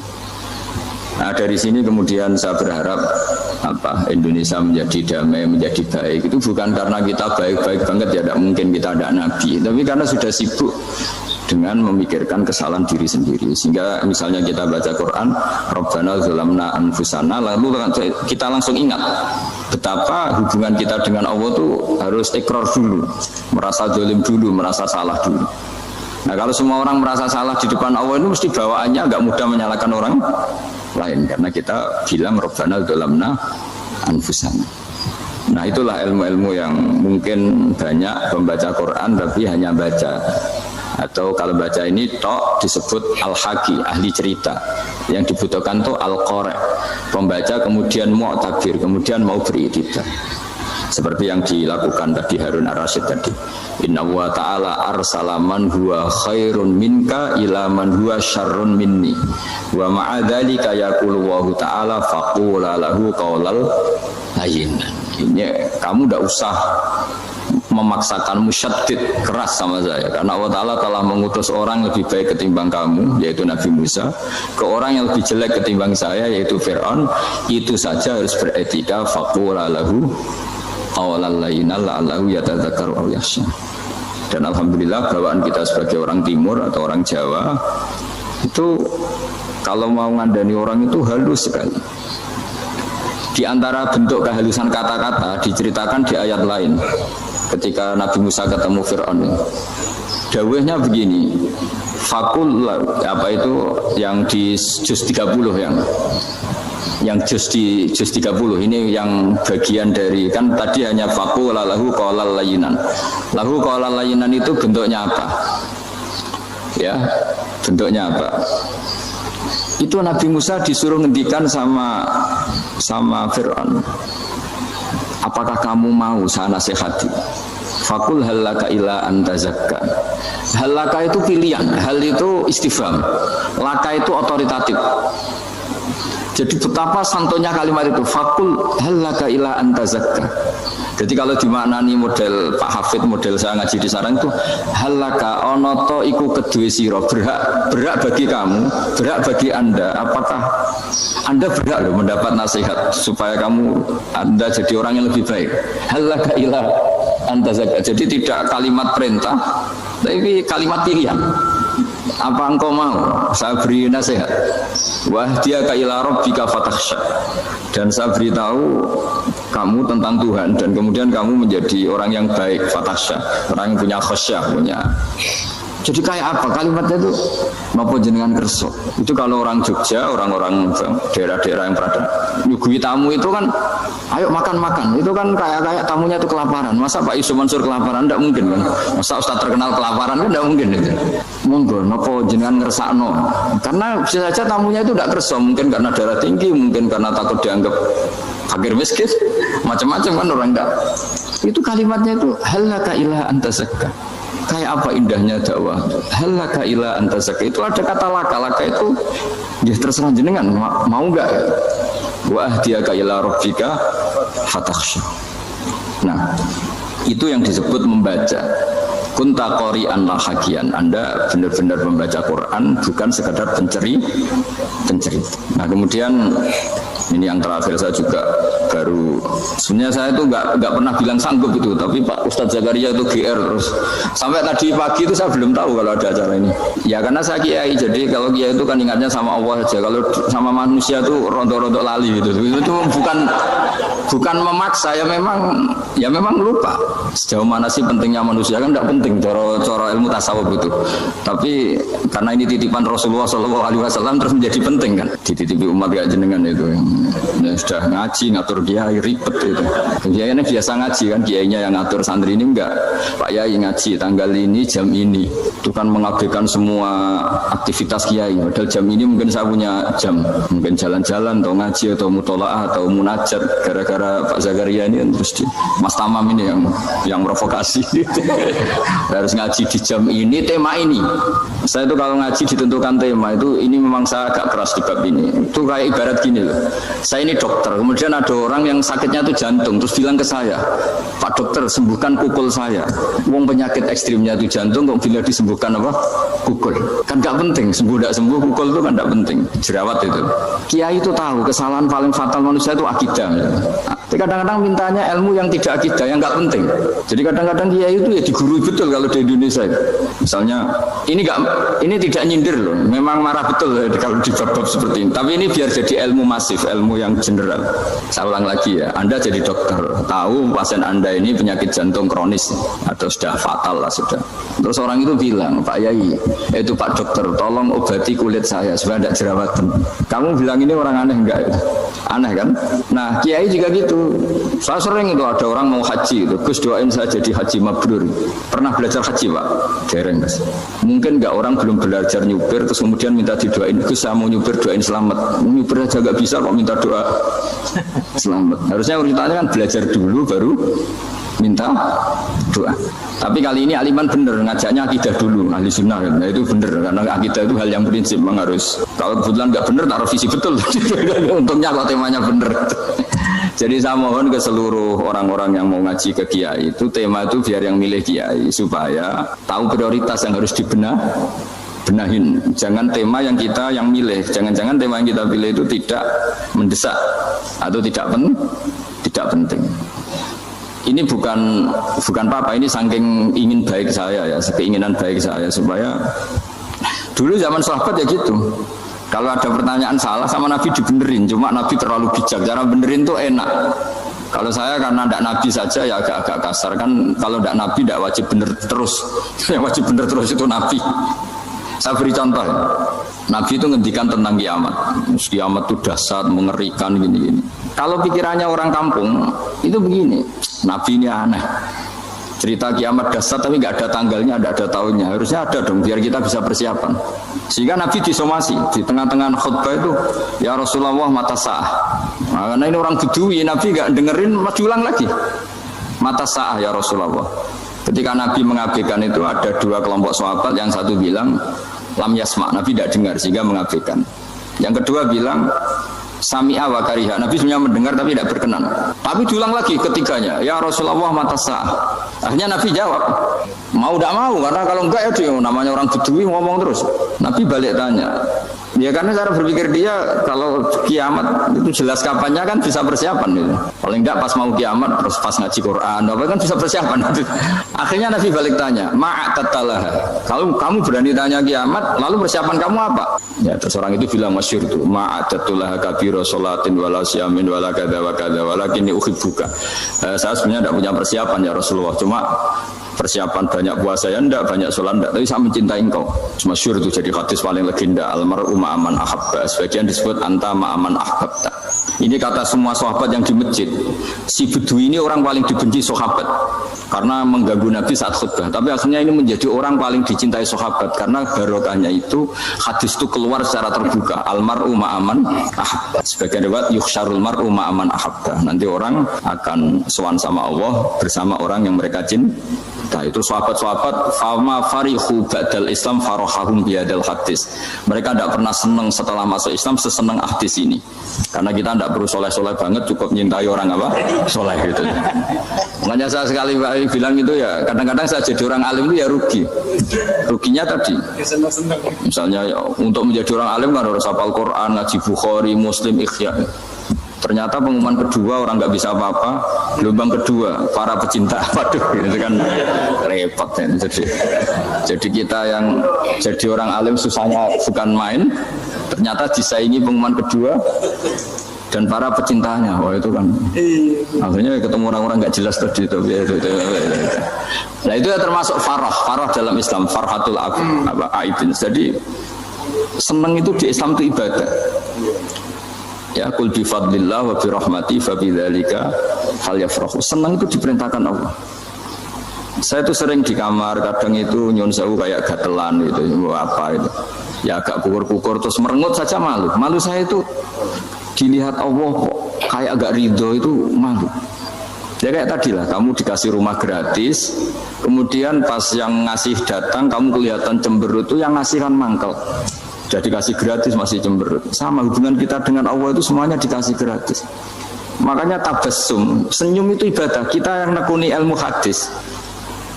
Nah, dari sini kemudian saya berharap Indonesia menjadi damai, menjadi baik. Itu bukan karena kita baik-baik banget, ya tidak mungkin kita ada nabi, tapi karena sudah sibuk dengan memikirkan kesalahan diri sendiri. Sehingga misalnya kita baca Quran, Rabbana zalamna anfusana, lalu kita langsung ingat betapa hubungan kita dengan Allah itu harus ikrar dulu, merasa zalim dulu, merasa salah dulu. Nah, kalau semua orang merasa salah di depan Allah itu mesti bawaannya agak mudah menyalahkan orang lain, karena kita bilang Rabbana zalamna anfusana. Nah, itulah ilmu-ilmu yang mungkin banyak membaca Quran tapi hanya baca, atau kalau baca ini tok disebut al-haki, ahli cerita. Yang dibutuhkan tuh al-qari, pembaca kemudian mu'tabir, kemudian mau beriktibar. Seperti yang dilakukan tadi Harun Ar-Rasyid tadi. Inna wa ta'ala arsala man huwa khairun minka ila man huwa syarrun minni. Wa ma'adzalika yaqulu wa ta'ala faqula lahu qaulal layyinan. Ini kamu tidak usah memaksakan musyaddid keras sama saya, karena Allah Ta'ala telah mengutus orang lebih baik ketimbang kamu, yaitu Nabi Musa, ke orang yang lebih jelek ketimbang saya, yaitu Fir'aun. Itu saja harus beretika. Faqula lahu qaulal layyinan la'allahu yatadzakkaru aw yakhsha. Dan alhamdulillah bawaan kita sebagai orang timur atau orang Jawa itu kalau mau ngandani orang itu halus sekali. Di antara bentuk kehalusan kata-kata diceritakan di ayat lain ketika Nabi Musa ketemu Fir'aun. Dawuhnya begini, fakul apa itu yang di juz 30 yang juz 30 ini yang bagian dari, kan tadi hanya fakul lahu qaulal layyinan. Lahu qaulal layyinan itu bentuknya apa? Ya, bentuknya apa? Itu Nabi Musa disuruh ngendikan sama Fir'aun. Apakah kamu mau saya nasihati? Fakul halaka ila antazakka. Halaka itu pilihan, hal itu istifham, laka itu otoritatif. Jadi betapa santonya kalimat itu, fakul halaka ila antazakka. Jadi kalau dimaknani model Pak Hafid, model saya ngaji di sarang itu, halaka onoto iku kedue siro, berhak bagi kamu, berhak bagi anda. Apakah anda berhak loh mendapat nasihat supaya anda jadi orang yang lebih baik? Halaka ila antazakka. Jadi tidak kalimat perintah, tapi kalimat pilihan. Apa engkau mau saya beri nasihat? Wahdiyaka ila rabbika fatakhsha. Dan saya beritahu kamu tentang Tuhan, dan kemudian kamu menjadi orang yang baik, fatakhsha, orang yang punya khasyah, punya. Jadi kayak apa kalimatnya itu? Napa jenengan kerso? Itu kalau orang Jogja, orang-orang daerah-daerah yang berada nyugui tamu itu kan, ayo makan-makan. Itu kan kayak tamunya itu kelaparan. Masa Pak Yusuf Mansur kelaparan? Tidak mungkin kan? Masa Ustaz terkenal kelaparan kan? Tidak mungkin itu. Monggo, napa jenengan ngersakno? Karena bisa saja tamunya itu tidak kerso, mungkin karena darah tinggi, mungkin karena takut dianggap fakir miskin, macam-macam kan orang enggak. Itu kalimatnya itu halaka ila antazakka. Kayak apa indahnya dakwah. Halaka ila antazakka. Itu ada kata laka itu ya terserah jenengan mau enggak. Wa ahdiyaka ila rabbika fatakhsha. Nah, itu yang disebut membaca. Kunta qori'an la hakian. Anda benar-benar membaca Quran, bukan sekadar penceri. Nah, kemudian ini yang terakhir, saya juga baru, sebenarnya saya itu nggak pernah bilang sanggup itu, tapi Pak Ustadz Zakaria itu GR terus sampai tadi pagi itu saya belum tahu kalau ada acara ini. Ya karena saya kiai, jadi kalau kiai itu kan ingatnya sama Allah saja, kalau sama manusia itu rontok-rontok lali gitu. Itu bukan memaksa, ya memang lupa sejauh mana sih pentingnya manusia, kan tidak penting cara ilmu tasawuf itu. Tapi karena ini titipan Rasulullah SAW terus menjadi penting kan, dititipi umat gak jenengan itu. Ya, sudah ngaji ngatur kiai ribet itu. Kiai ini biasa ngaji kan, kiainya yang ngatur, santri ini enggak. Pak Yai ngaji tanggal ini jam ini, itu kan mengabaikan semua aktivitas kiai. Padahal jam ini mungkin saya punya jam, mungkin jalan-jalan atau ngaji atau mutolaah atau munajat. Gara-gara gara-gara Pak Zakaria ini terus Mas Tamam ini yang provokasi. Harus ngaji di jam ini, tema ini. Saya itu kalau ngaji ditentukan tema itu, ini memang saya agak keras di bab ini. Itu kayak ibarat gini loh. Saya ini dokter, kemudian ada orang yang sakitnya itu jantung, terus bilang ke saya, Pak dokter sembuhkan kukul saya. Wong penyakit ekstrimnya itu jantung, kok bila disembuhkan apa? Kukul. Kan gak penting, sembuh tidak sembuh, kukul itu kan gak penting. Jerawat itu. Kiai itu tahu kesalahan paling fatal manusia itu akidah. Tapi kadang-kadang mintanya ilmu yang tidak akidah, yang gak penting. Jadi kadang-kadang kiai itu ya digurui betul kalau di Indonesia. Misalnya ini tidak nyindir loh, memang marah betul kalau di bab-bab seperti ini. Tapi ini biar jadi ilmu masif, ilmu yang general. Saya ulang lagi ya, Anda jadi dokter, tahu pasien Anda ini penyakit jantung kronis atau sudah fatal lah sudah. Terus orang itu bilang, Pak Yai, itu Pak dokter, tolong obati kulit saya supaya tidak jerawatan. Kamu bilang ini orang aneh enggak? Aneh kan? Nah, kiai juga gitu. Saya sering itu ada orang mau haji itu, Gus doain saya jadi haji mabrur. Pernah belajar haji Pak? Dereng Mas. Mungkin enggak orang belum belajar nyupir terus kemudian minta didoain, Gus saya mau nyupir doain selamat. Nyupir aja enggak bisa kok minta doa selamat. Harusnya urutannya kan belajar dulu baru minta doa. Tapi kali ini aliman bener ngajaknya akidah dulu, ahli sunnah. Nah itu bener karena akidah itu hal yang prinsip memang harus. Kalau kebetulan nggak bener taruh visi betul. Untungnya kalau temanya bener. Jadi saya mohon ke seluruh orang-orang yang mau ngaji ke kiai itu tema itu biar yang milih kiai supaya tahu prioritas yang harus benahin. Jangan tema yang kita yang milih. Jangan-jangan tema yang kita pilih itu tidak mendesak atau tidak penting. Ini bukan apa-apa, ini saking ingin baik saya ya, keinginan baik saya supaya dulu zaman sahabat ya gitu. Kalau ada pertanyaan salah sama Nabi dibenerin, cuma Nabi terlalu bijak, cara benerin tuh enak. Kalau saya karena tidak Nabi saja ya agak kasar kan, kalau tidak Nabi tidak wajib bener terus, yang wajib bener terus itu Nabi. Saya beri contoh, Nabi itu ngendikan tentang kiamat. Kiamat itu dahsyat, mengerikan gini-gini. Kalau pikirannya orang kampung itu begini, Nabi ini aneh. Cerita kiamat dahsyat tapi nggak ada tanggalnya, nggak ada tahunnya. Harusnya ada dong, biar kita bisa persiapan. Sehingga Nabi disomasi di tengah-tengah khutbah itu, ya Rasulullah mata sa'ah. Nah, karena ini orang Bedui, Nabi nggak dengerin, maju ulang lagi. Mata sa'ah ya Rasulullah. Ketika Nabi mengabaikan itu ada dua kelompok sahabat, yang satu bilang lam yasma, Nabi tidak dengar sehingga mengabaikan. Yang kedua bilang sami'a wa kariha, Nabi sebenarnya mendengar tapi tidak berkenan. Tapi diulang lagi ketiganya, ya Rasulullah mata sa'ah. Akhirnya Nabi jawab, mau tidak mau, karena kalau enggak ya dia namanya orang Bedui ngomong terus. Nabi balik tanya, ya karena cara berpikir dia kalau kiamat itu jelas kapannya kan bisa persiapan gitu. Paling enggak pas mau kiamat terus pas ngaji Quran apa kan bisa persiapan gitu. Akhirnya Nabi balik tanya, ma'atatalah. Kalau kamu berani tanya kiamat, lalu persiapan kamu apa? Ya terus orang itu bilang masyhur itu, ma'atatalah kabira sholatin wala siyamin wala kadza wa kadza walakinni uhibbuka. Saya sebenarnya tidak punya persiapan ya Rasulullah, cuma persiapan banyak puasa ya enggak, banyak sholat enggak, tapi saya mencintai engkau. Masyhur itu jadi hadis paling legenda, almar'u ma'aman ahabba, sebagian disebut anta ma'aman ahabbta. Ini kata semua sahabat yang di masjid. Si Bedui ini orang paling dibenci sahabat karena mengganggu Nabi saat khutbah, tapi akhirnya ini menjadi orang paling dicintai sahabat karena barokahnya itu hadis itu keluar secara terbuka, almar'u ma'aman ahabba. Sebagian riwayat yuhsyarul mar'u ma'aman ahabba, nanti orang akan sowan sama Allah bersama orang yang mereka cintai. Nah, itu sahabat-sahabat fama farihu ba'dal Islam farahahum biadal hadis. Mereka tidak pernah senang setelah masuk Islam sesenang hadis ini. Karena kita tidak perlu soleh-soleh banget, cukup menyintai orang apa? Soleh gitu. Makanya saya sekali bilang itu ya, kadang-kadang saya jadi orang alim itu ya rugi. Ruginya tadi. Misalnya ya, untuk menjadi orang alim kan harus hafal Quran, ngaji Bukhari, Muslim, Ikhya. Ternyata pengumuman kedua orang nggak bisa apa-apa, gelombang kedua para pecinta, waduh, itu kan repot ya. Jadi kita yang jadi orang alim susahnya bukan main, ternyata disaingi pengumuman kedua dan para pecintanya, wah itu kan, akhirnya ketemu orang-orang nggak jelas tadi itu. Nah itu ya termasuk farah dalam Islam, farhatul aibin. Jadi senang itu di Islam itu ibadah. Ya qul bi fadlillah wa bi rahmati fa bidzalika falyafrahu. Senang itu diperintahkan Allah. Saya itu sering di kamar, kadang itu nyun sewu kayak gatelan gitu, apa itu. Ya agak kukur-kukur terus merengut saja malu. Malu saya itu dilihat Allah kok kayak agak ridho itu malu. Ya kayak tadi lah, kamu dikasih rumah gratis, kemudian pas yang ngasih datang kamu kelihatan cemberut, itu yang ngasih kan mangkel. Jadi dikasih gratis masih cemberut. Sama hubungan kita dengan Allah itu semuanya dikasih gratis. Makanya tabassum, senyum itu ibadah. Kita yang nekuni ilmu hadis,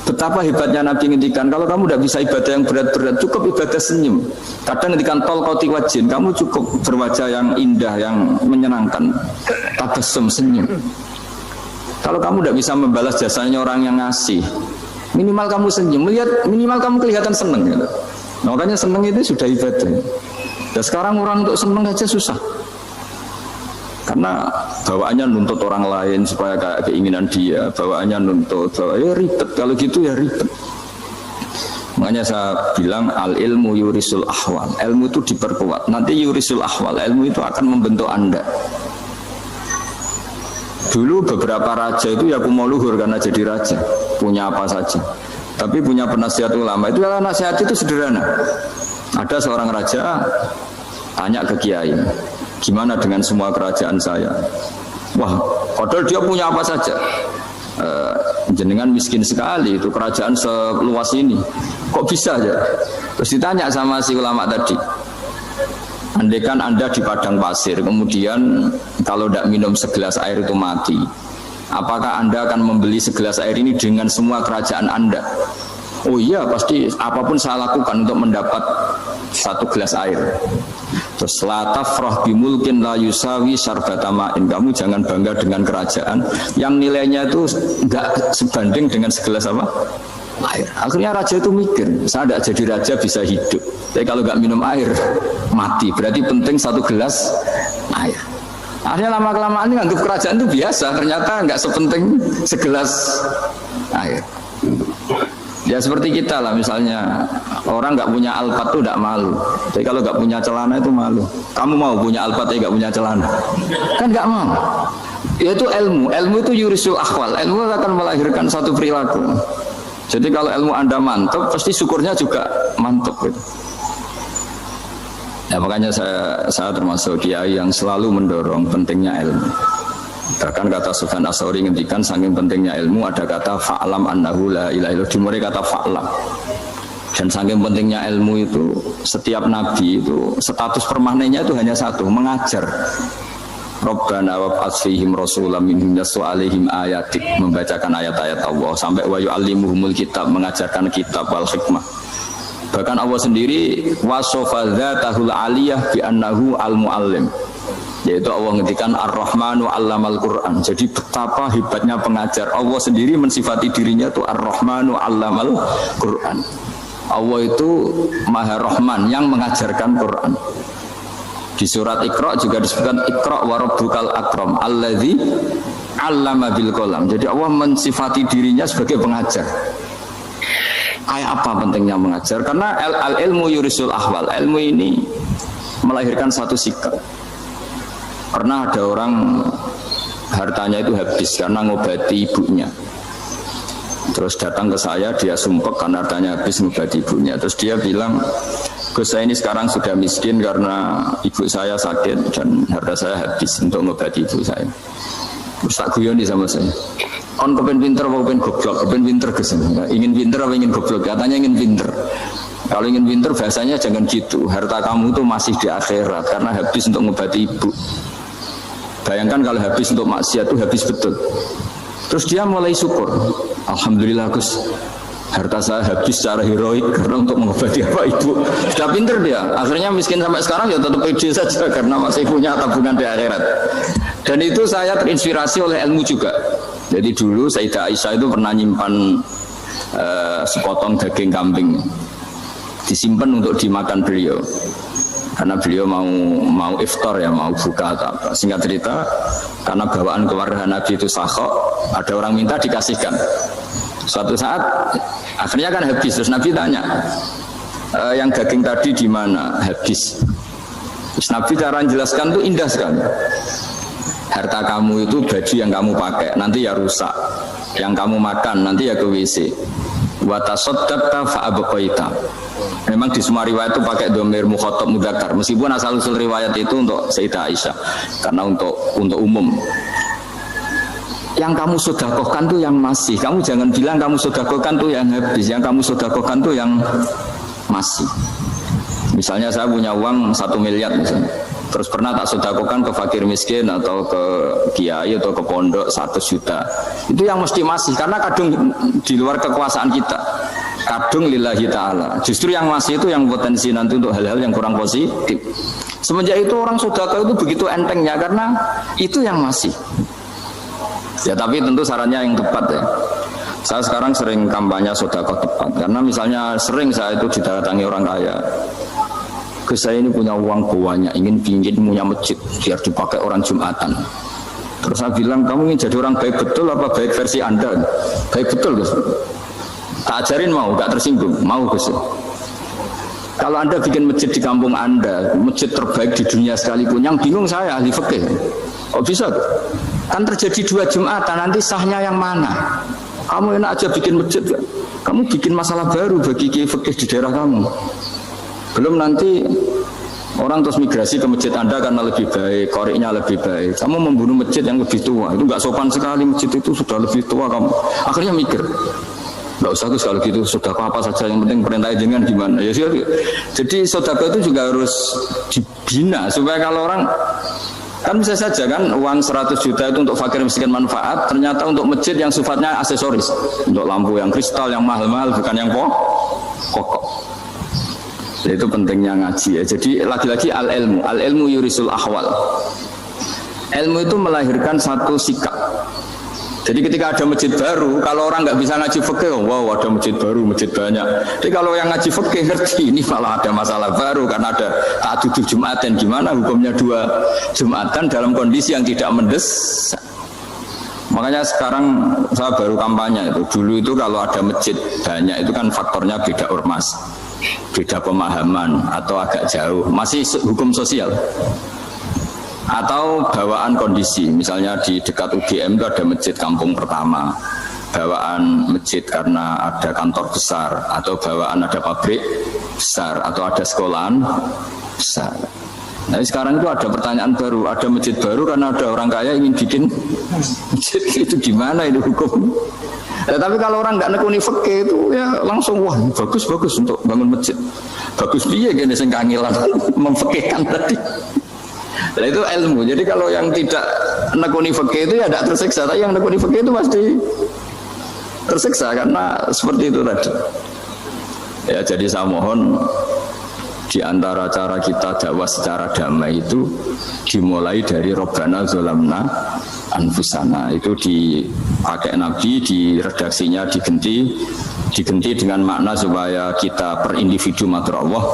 betapa hebatnya Nabi ngendikan, kalau kamu tidak bisa ibadah yang berat-berat, cukup ibadah senyum. Kadang ngendikan tol koti wajin, kamu cukup berwajah yang indah, yang menyenangkan. Tabassum, senyum. Kalau kamu tidak bisa membalas jasanya orang yang ngasih, minimal kamu senyum, minimal kamu kelihatan seneng gitu. Makanya seneng itu sudah ibadah. Dan sekarang orang untuk seneng aja susah. Karena bawaannya nuntut orang lain supaya kayak keinginan dia, bawaannya nuntut, ya ribet. Kalau gitu ya ribet. Makanya saya bilang al ilmu yurisul ahwal. Ilmu itu diperkuat. Nanti yurisul ahwal, ilmu itu akan membentuk Anda. Dulu beberapa raja itu ya mau luhur karena jadi raja, punya apa saja. Tapi punya penasihat ulama, itu nasihat itu sederhana. Ada seorang raja tanya ke kiai, gimana dengan semua kerajaan saya? Wah, padahal dia punya apa saja. Jenengan miskin sekali, itu kerajaan seluas ini, kok bisa aja? Terus ditanya sama si ulama tadi, andaikan Anda di padang pasir, kemudian kalau tidak minum segelas air itu mati, apakah Anda akan membeli segelas air ini dengan semua kerajaan Anda? Oh iya, pasti apapun saya lakukan untuk mendapat satu gelas air. Terus la tafrah bimulkin la yusawi syarbatamain. Kamu jangan bangga dengan kerajaan yang nilainya itu enggak sebanding dengan segelas apa? Air. Akhirnya raja itu mikir, saya tidak jadi raja bisa hidup, tapi kalau nggak minum air mati. Berarti penting satu gelas air. Akhirnya lama-kelamaan ini anggap kerajaan itu biasa, ternyata nggak sepenting segelas air. Ya seperti kita lah, misalnya orang nggak punya alpat itu tidak malu, tapi kalau nggak punya celana itu malu. Kamu mau punya alpat tapi nggak punya celana? Kan nggak mau. Yaitu ilmu itu yurisul akhwal. Ilmu akan melahirkan satu perilaku. Jadi kalau ilmu Anda mantap, pasti syukurnya juga mantap gitu. Ya makanya saya termasuk kiai yang selalu mendorong pentingnya ilmu. Bahkan kata Sufyan Ats-Tsauri ngendikan saking pentingnya ilmu, ada kata fa'lam annahu la ilaha illallah, dimulai kata fa'lam. Dan saking pentingnya ilmu itu, setiap nabi itu status permanennya itu hanya satu, mengajar. Rabbana wab'ats fihim rasulam minhum yatlu 'alaihim ayatik, membacakan ayat-ayat Allah, sampai wa yu'allimuhumul kitab, mengajarkan kitab wal hikmah. Bahkan Allah sendiri wasofa dzatahul 'aliyah bi annahu al-muallim. Yaitu Allah ngendikan Ar-Rahmanu 'allamal Qur'an. Jadi betapa hebatnya pengajar. Allah sendiri mensifati dirinya itu Ar-Rahmanu 'allamal Qur'an. Allah itu Maha Rahman yang mengajarkan Quran. Di surat Iqra juga disebutkan Iqra wa rabbukal akram alladzi 'allama bil qalam. Jadi Allah mensifati dirinya sebagai pengajar. Kayak apa pentingnya mengajar? Karena al-ilmu yurisul ahwal. Ilmu ini melahirkan satu sikap. Pernah ada orang hartanya itu habis karena ngobati ibunya. Terus datang ke saya, dia sumpek karena hartanya habis ngobati ibunya. Terus dia bilang, Gus, saya ini sekarang sudah miskin karena ibu saya sakit dan harta saya habis untuk ngobati ibu saya. Terus tak guyoni sama saya, on kepen pinter apa kepen goblok? Kepen pinter Gus. Ingin pinter apa ingin goblok? Katanya ingin pinter. Kalau ingin pinter bahasanya jangan gitu. Harta kamu itu masih di akhirat karena habis untuk ngobati ibu. Bayangkan kalau habis untuk maksiat itu habis betul. Terus dia mulai syukur, alhamdulillah Gus, harta saya habis secara heroik karena untuk mengobati apa ibu. Sudah pinter dia, akhirnya miskin sampai sekarang ya tetap pede saja karena masih punya tabungan di akhirat. Dan itu saya terinspirasi oleh ilmu juga. Jadi dulu Sayyidah Aisyah itu pernah nyimpan sepotong daging kambing, disimpan untuk dimakan beliau. Karena beliau mau iftar ya, mau buka atau apa. Singkat cerita, karena bawaan keluarga Nabi itu sakhok, ada orang minta dikasihkan. Suatu saat akhirnya kan habis. Terus Nabi tanya, yang daging tadi di mana? Habis. Terus Nabi cara menjelaskan itu indah sekali. Harta kamu itu baju yang kamu pakai nanti ya rusak, yang kamu makan nanti ya ke WC. wa tasaddaqta fa abqaita. Memang di semua riwayat itu pakai dhamir mukhatab mudzakkar, meskipun asal usul riwayat itu untuk Sayyidah Aisyah karena untuk umum. Yang kamu sedekahkan tuh yang masih. Kamu jangan bilang kamu sedekahkan tuh yang habis. Yang kamu sedekahkan tuh yang masih. Misalnya saya punya uang 1 miliar misalnya. Terus pernah tak sedekahkan ke fakir miskin atau ke kiai atau ke pondok 100 juta. Itu yang mesti masih karena kadung di luar kekuasaan kita. Kadung lillahi ta'ala. Justru yang masih itu yang potensi nanti untuk hal-hal yang kurang positif. Semenjak itu orang sedekah itu begitu entengnya karena itu yang masih. Ya tapi tentu sarannya yang tepat ya. Saya sekarang sering kampanye sedekah tepat karena misalnya sering saya itu didatangi orang kaya. Saya ini punya uang banyak, ingin punya masjid biar dipakai orang Jumatan. Terus saya bilang, kamu ingin jadi orang baik betul apa baik versi Anda? Baik betul Gus. Tak ajarin mau, gak tersinggung, mau Gus. Kalau Anda bikin masjid di kampung Anda, masjid terbaik di dunia sekalipun, yang bingung saya ahli fikih. Oh bisa? Kan terjadi 2 Jumatan, nanti sahnya yang mana? Kamu enak aja bikin masjid, kamu bikin masalah baru bagi fikih di daerah kamu. Belum nanti orang terus migrasi ke masjid Anda karena lebih baik, koriknya lebih baik. Kamu membunuh masjid yang lebih tua, itu nggak sopan sekali, masjid itu sudah lebih tua kamu. Akhirnya mikir, nggak usah Gus kalau gitu, sedekah apa saja yang penting perintah jenengan gimana. Ya sih. Jadi sedekah itu juga harus dibina supaya kalau orang kan bisa saja kan uang 100 juta itu untuk fakir miskin manfaat, ternyata untuk masjid yang sifatnya aksesoris, untuk lampu yang kristal yang mahal-mahal bukan yang pokok. Itu pentingnya ngaji ya. Jadi lagi-lagi al-ilmu yurisul ahwal. Ilmu itu melahirkan satu sikap. Jadi ketika ada masjid baru, kalau orang nggak bisa ngaji fikih, wow ada masjid baru, masjid banyak. Jadi kalau yang ngaji fikih ngerti ini malah ada masalah baru karena ada ta'addud Jumatan. Gimana hukumnya 2 Jumatan dalam kondisi yang tidak mendesak. Makanya sekarang saya baru kampanye itu. Dulu itu kalau ada masjid banyak itu kan faktornya beda ormas, beda pemahaman atau agak jauh, masih hukum sosial atau bawaan kondisi. Misalnya di dekat UGM itu ada masjid kampung pertama, bawaan masjid karena ada kantor besar atau bawaan ada pabrik besar atau ada sekolahan besar. Nah sekarang itu ada pertanyaan baru, ada masjid baru karena ada orang kaya ingin bikin masjid. Itu gimana itu hukum? Ya, tapi kalau orang nggak nekuni fikih itu ya langsung wah bagus untuk bangun masjid. Bagus piye gini sing kangelan memfikihkan tadi. Nah itu ilmu. Jadi kalau yang tidak nekuni fikih itu ya tidak tersiksa, tapi yang nekuni fikih itu pasti tersiksa karena seperti itu tadi. Ya jadi saya mohon di antara cara kita dakwah secara damai itu dimulai dari Rabbana Zolamna Anfusana. Itu dipakai Nabi, di redaksinya diganti dengan makna supaya kita per individu matur Allah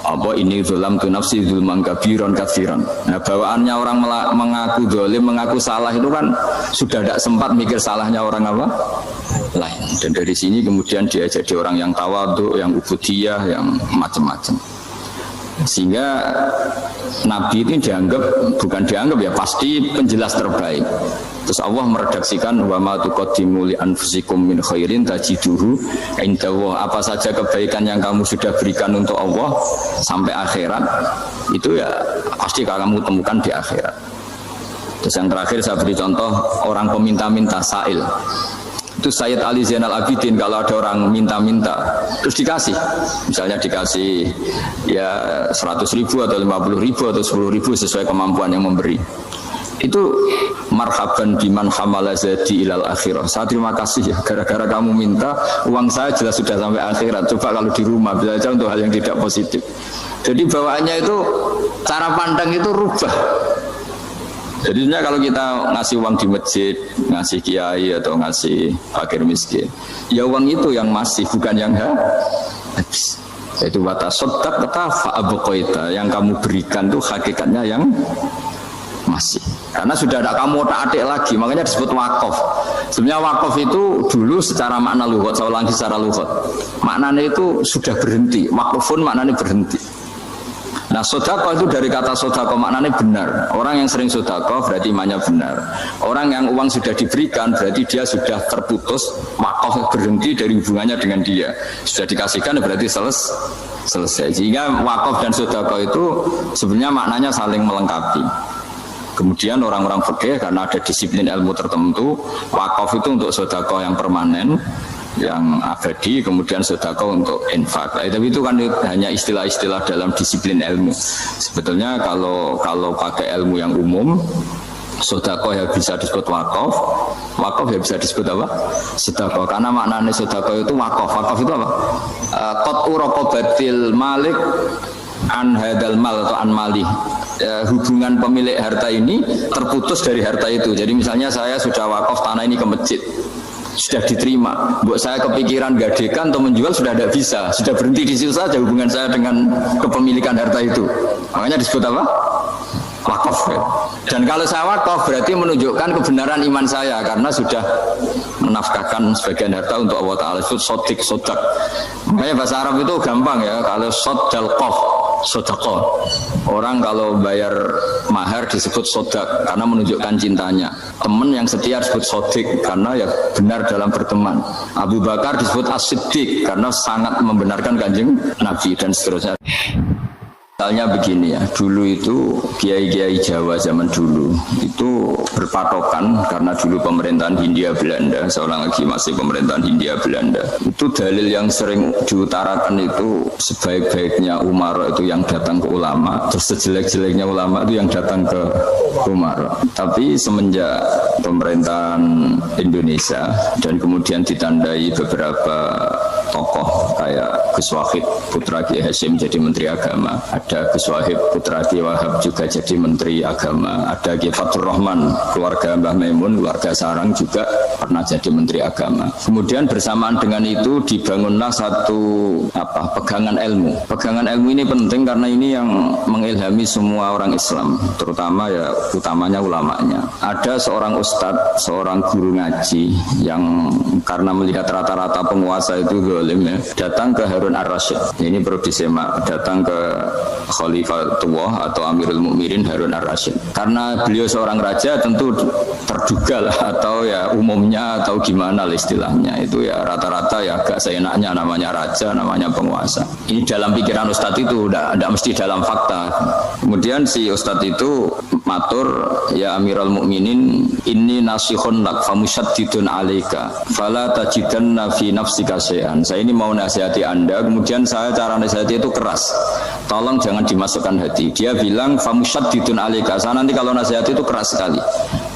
apa ini zolam tu nafsi zulman kabiron kafiran. Nah bawaannya orang mengaku dolim, mengaku salah itu kan sudah tidak sempat mikir salahnya orang apa lain. Dan dari sini kemudian dia jadi orang yang tawadhu, yang ubudiyah, yang macam-macam. Sehingga Nabi itu bukan dianggap ya pasti penjelas terbaik. Terus Allah meredaksikan wa ma tuqaddimu li anfusikum min khairin tajiduhu indallah. Apa saja kebaikan yang kamu sudah berikan untuk Allah sampai akhirat itu ya pasti kamu temukan di akhirat. Terus yang terakhir saya beri contoh orang peminta-minta sa'il. Itu Sayyid Ali Zainal Abidin kalau ada orang minta-minta terus dikasih, misalnya dikasih ya 100.000 atau 50.000 atau 10.000 sesuai kemampuan yang memberi, itu marhaban biman hamala zadi ilal akhirah. Saya terima kasih ya gara-gara kamu minta uang saya jelas sudah sampai akhirat. Coba kalau di rumah bisa aja untuk hal yang tidak positif. Jadi bawaannya itu cara pandang itu rubah. Jadi kalau kita ngasih uang di masjid, ngasih kiai atau ngasih fakir miskin, ya uang itu yang masih, bukan yang habis. Itu wata sodak kata fa'abqaita, yang kamu berikan itu hakikatnya yang masih. Karena sudah ada kamu otak-atik lagi, makanya disebut wakaf. Sebenarnya wakaf itu dulu secara makna lughat, saya ulangi secara lughat. Maknanya itu sudah berhenti, wakafun maknanya berhenti. Nah sodako itu dari kata sodako maknanya benar. Orang yang sering sodako berarti imannya benar. Orang yang uang sudah diberikan berarti dia sudah terputus, wakaf berhenti dari hubungannya dengan dia. Sudah dikasihkan berarti selesai. Sehingga wakaf dan sodako itu sebenarnya maknanya saling melengkapi. Kemudian orang-orang fikih karena ada disiplin ilmu tertentu, wakaf itu untuk sedekah yang permanen, yang abadi, kemudian sedekah untuk infak. Tapi itu kan hanya istilah-istilah dalam disiplin ilmu. Sebetulnya kalau pakai ilmu yang umum, sedekah ya bisa disebut wakaf, wakaf ya bisa disebut apa? Sedekah. Karena maknanya sedekah itu wakaf. Wakaf itu apa? Qat'u raqabatil malik an hadal mal atau an malih. Hubungan pemilik harta ini terputus dari harta itu. Jadi misalnya saya sudah wakaf tanah ini ke masjid, sudah diterima, buat saya kepikiran gadekan atau menjual sudah tidak bisa, sudah berhenti di situ saja hubungan saya dengan kepemilikan harta itu. Makanya disebut apa? Wakaf. Dan kalau saya wakaf berarti menunjukkan kebenaran iman saya karena sudah menafkahkan sebagian harta untuk Allah Ta'ala. Itu sodik, sodak. Makanya bahasa Arab itu gampang ya. Kalau sodal qaf, sodako. Orang kalau bayar mahar disebut sodak karena menunjukkan cintanya. Teman yang setia disebut sodik karena ya benar dalam berteman. Abu Bakar disebut as-siddiq karena sangat membenarkan kanjeng Nabi dan seterusnya. Misalnya begini ya, dulu itu kiai-kiai Jawa zaman dulu itu berpatokan karena dulu pemerintahan Hindia Belanda, seorang lagi masih pemerintahan Hindia Belanda. Itu dalil yang sering diutarakan itu sebaik-baiknya umara itu yang datang ke ulama, terus sejelek-jeleknya ulama itu yang datang ke umara. Tapi semenjak pemerintahan Indonesia dan kemudian ditandai beberapa tokoh kayak Gus Wahid putra Kiai Hasyim jadi Menteri Agama, ada Gus Wahid putra Kiai Wahab juga jadi Menteri Agama, ada Kiai Fathur Rahman keluarga Mbah Maimun, keluarga Sarang juga pernah jadi Menteri Agama. Kemudian bersamaan dengan itu dibangunlah satu pegangan ilmu. Pegangan ilmu ini penting karena ini yang mengilhami semua orang Islam, terutama ya utamanya ulamanya. Ada seorang ustadz, seorang guru ngaji yang karena melihat rata-rata penguasa itu zalim ya, datang ke Harun Ar-Rasyid. Ini perlu disimak, datang ke Khalifatullah atau Amirul Mukminin Harun Ar-Rasyid. Karena beliau seorang raja tentu terduga lah atau ya umumnya atau gimana lah istilahnya itu ya rata-rata ya agak seenaknya namanya raja, namanya penguasa. Ini dalam pikiran ustadz itu udah mesti dalam fakta. Kemudian si ustadz itu matur, ya Amirul Mukminin inni nasihun lak famusyaddidun alaika fala tajidanna fi nafsika syai'an. Saya ini mau nasihati Anda, kemudian saya cara nasihati itu keras. Tolong jangan dimasukkan hati. Dia bilang famusyaddidun alaika. Saya nanti kalau nasihati itu keras sekali.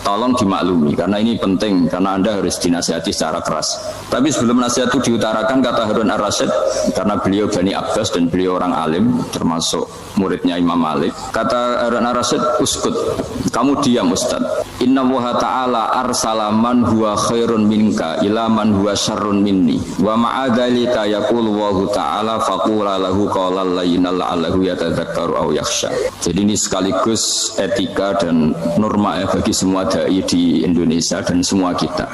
Tolong dimaklumi karena ini penting karena Anda harus dinasihati secara keras. Tapi sebelum nasihat itu diutarakan kata Harun Ar-Rasyid karena beliau Bani Abbas dan beliau orang alim termasuk muridnya Imam Malik. Kata Harun Ar-Rasyid, uskut, kamu diam Ustaz. Inna Allaha ta'ala arsala man huwa khairun minka ila man huwa syarrun minni wa ma'adhalika yaqulu Allahu ta'ala faqula lahu qawlan layyinal la'allahu yatadzakkaru aw yakhsha. Jadi ini sekaligus etika dan norma ya bagi semua dai di Indonesia dan semua kita.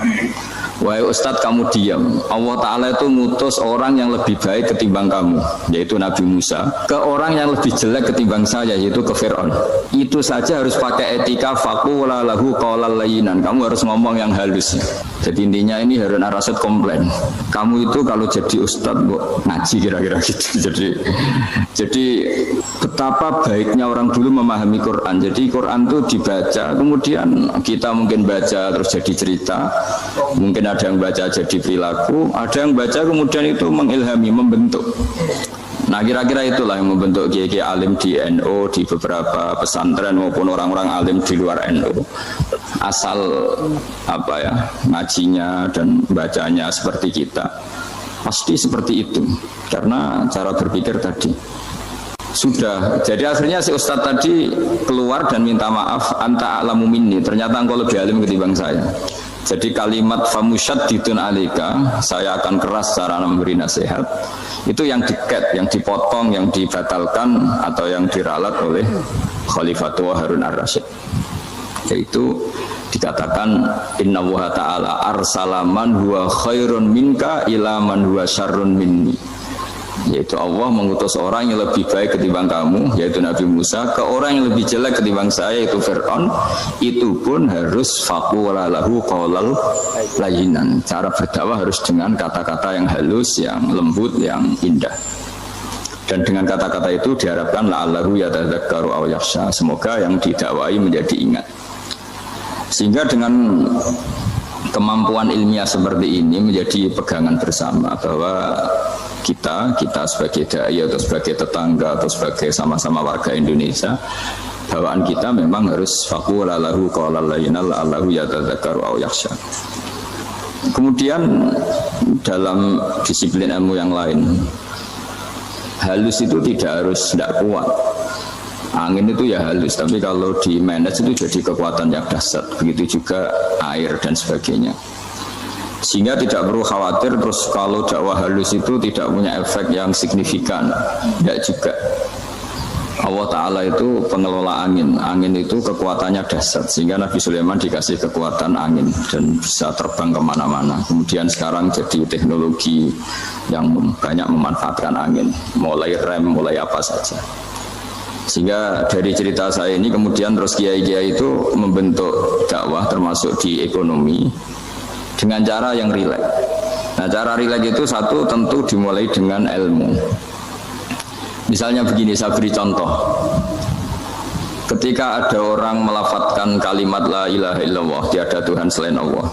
Wahai Ustadz kamu diam. Allah Ta'ala itu ngutus orang yang lebih baik ketimbang kamu, yaitu Nabi Musa, ke orang yang lebih jelek ketimbang saya, yaitu ke Fir'aun. Itu saja harus pakai etika faqula lahu qawlan layyinan. Kamu harus ngomong yang halus. Jadi intinya ini Harun Ar-Rasyid komplain. Kamu itu kalau jadi Ustadz ngaji kira-kira gitu. Jadi betapa baiknya orang dulu memahami Quran. Jadi Quran itu dibaca, kemudian kita mungkin baca terus jadi cerita, mungkin ada yang baca jadi perilaku, ada yang baca kemudian itu mengilhami, membentuk. Nah kira-kira itulah yang membentuk kiai-kiai alim di NU, di beberapa pesantren maupun orang-orang alim di luar NU. Asal ngajinya dan bacanya seperti kita, pasti seperti itu. Karena cara berpikir tadi sudah. Jadi akhirnya si Ustadz tadi keluar dan minta maaf, anta a'lamu minni, ternyata engkau lebih alim ketimbang saya. Jadi kalimat famusyaddidun alika, saya akan keras cara memberi nasihat, itu yang diket, yang dipotong, yang dibatalkan atau yang diralat oleh Khalifatullah Harun Ar-Rasyid. Yaitu dikatakan inna Allaha ta'ala arsala man huwa khairun minka ila man huwa syarrun minni. yaitu Allah mengutus orang yang lebih baik ketimbang kamu, yaitu Nabi Musa, ke orang yang lebih jelek ketimbang saya, yaitu Fir'aun. Itu pun harus faqula lahu qaulal layyinan. Cara berdakwah harus dengan kata-kata yang halus, yang lembut, yang indah. Dan dengan kata-kata itu diharapkan la'allahu yatadzakkaru aw yakhsha, semoga yang didakwai menjadi ingat. Sehingga dengan kemampuan ilmiah seperti ini menjadi pegangan bersama bahwa kita sebagai dai atau sebagai tetangga atau sebagai sama-sama warga Indonesia, bawaan kita memang harus faqula lahu qaulal layyinan la'allahu yatadzakkaru aw yakhsha. Kemudian dalam disiplin ilmu yang lain, halus itu tidak kuat. Angin itu ya halus, tapi kalau di manage itu jadi kekuatan yang dahsyat. Begitu juga air dan sebagainya. Sehingga tidak perlu khawatir terus kalau dakwah halus itu tidak punya efek yang signifikan. Tidak juga. Allah Ta'ala itu pengelola angin. Angin itu kekuatannya dahsyat, sehingga Nabi Sulaiman dikasih kekuatan angin dan bisa terbang kemana-mana. Kemudian sekarang jadi teknologi yang banyak memanfaatkan angin, mulai rem, mulai apa saja. Sehingga dari cerita saya ini kemudian terus kiai-kiai itu membentuk dakwah termasuk di ekonomi dengan cara yang rileks. Nah, cara rileks itu satu tentu dimulai dengan ilmu. Misalnya begini, saya beri contoh. Ketika ada orang melafadzkan kalimat la ilaha illallah, tiada Tuhan selain Allah.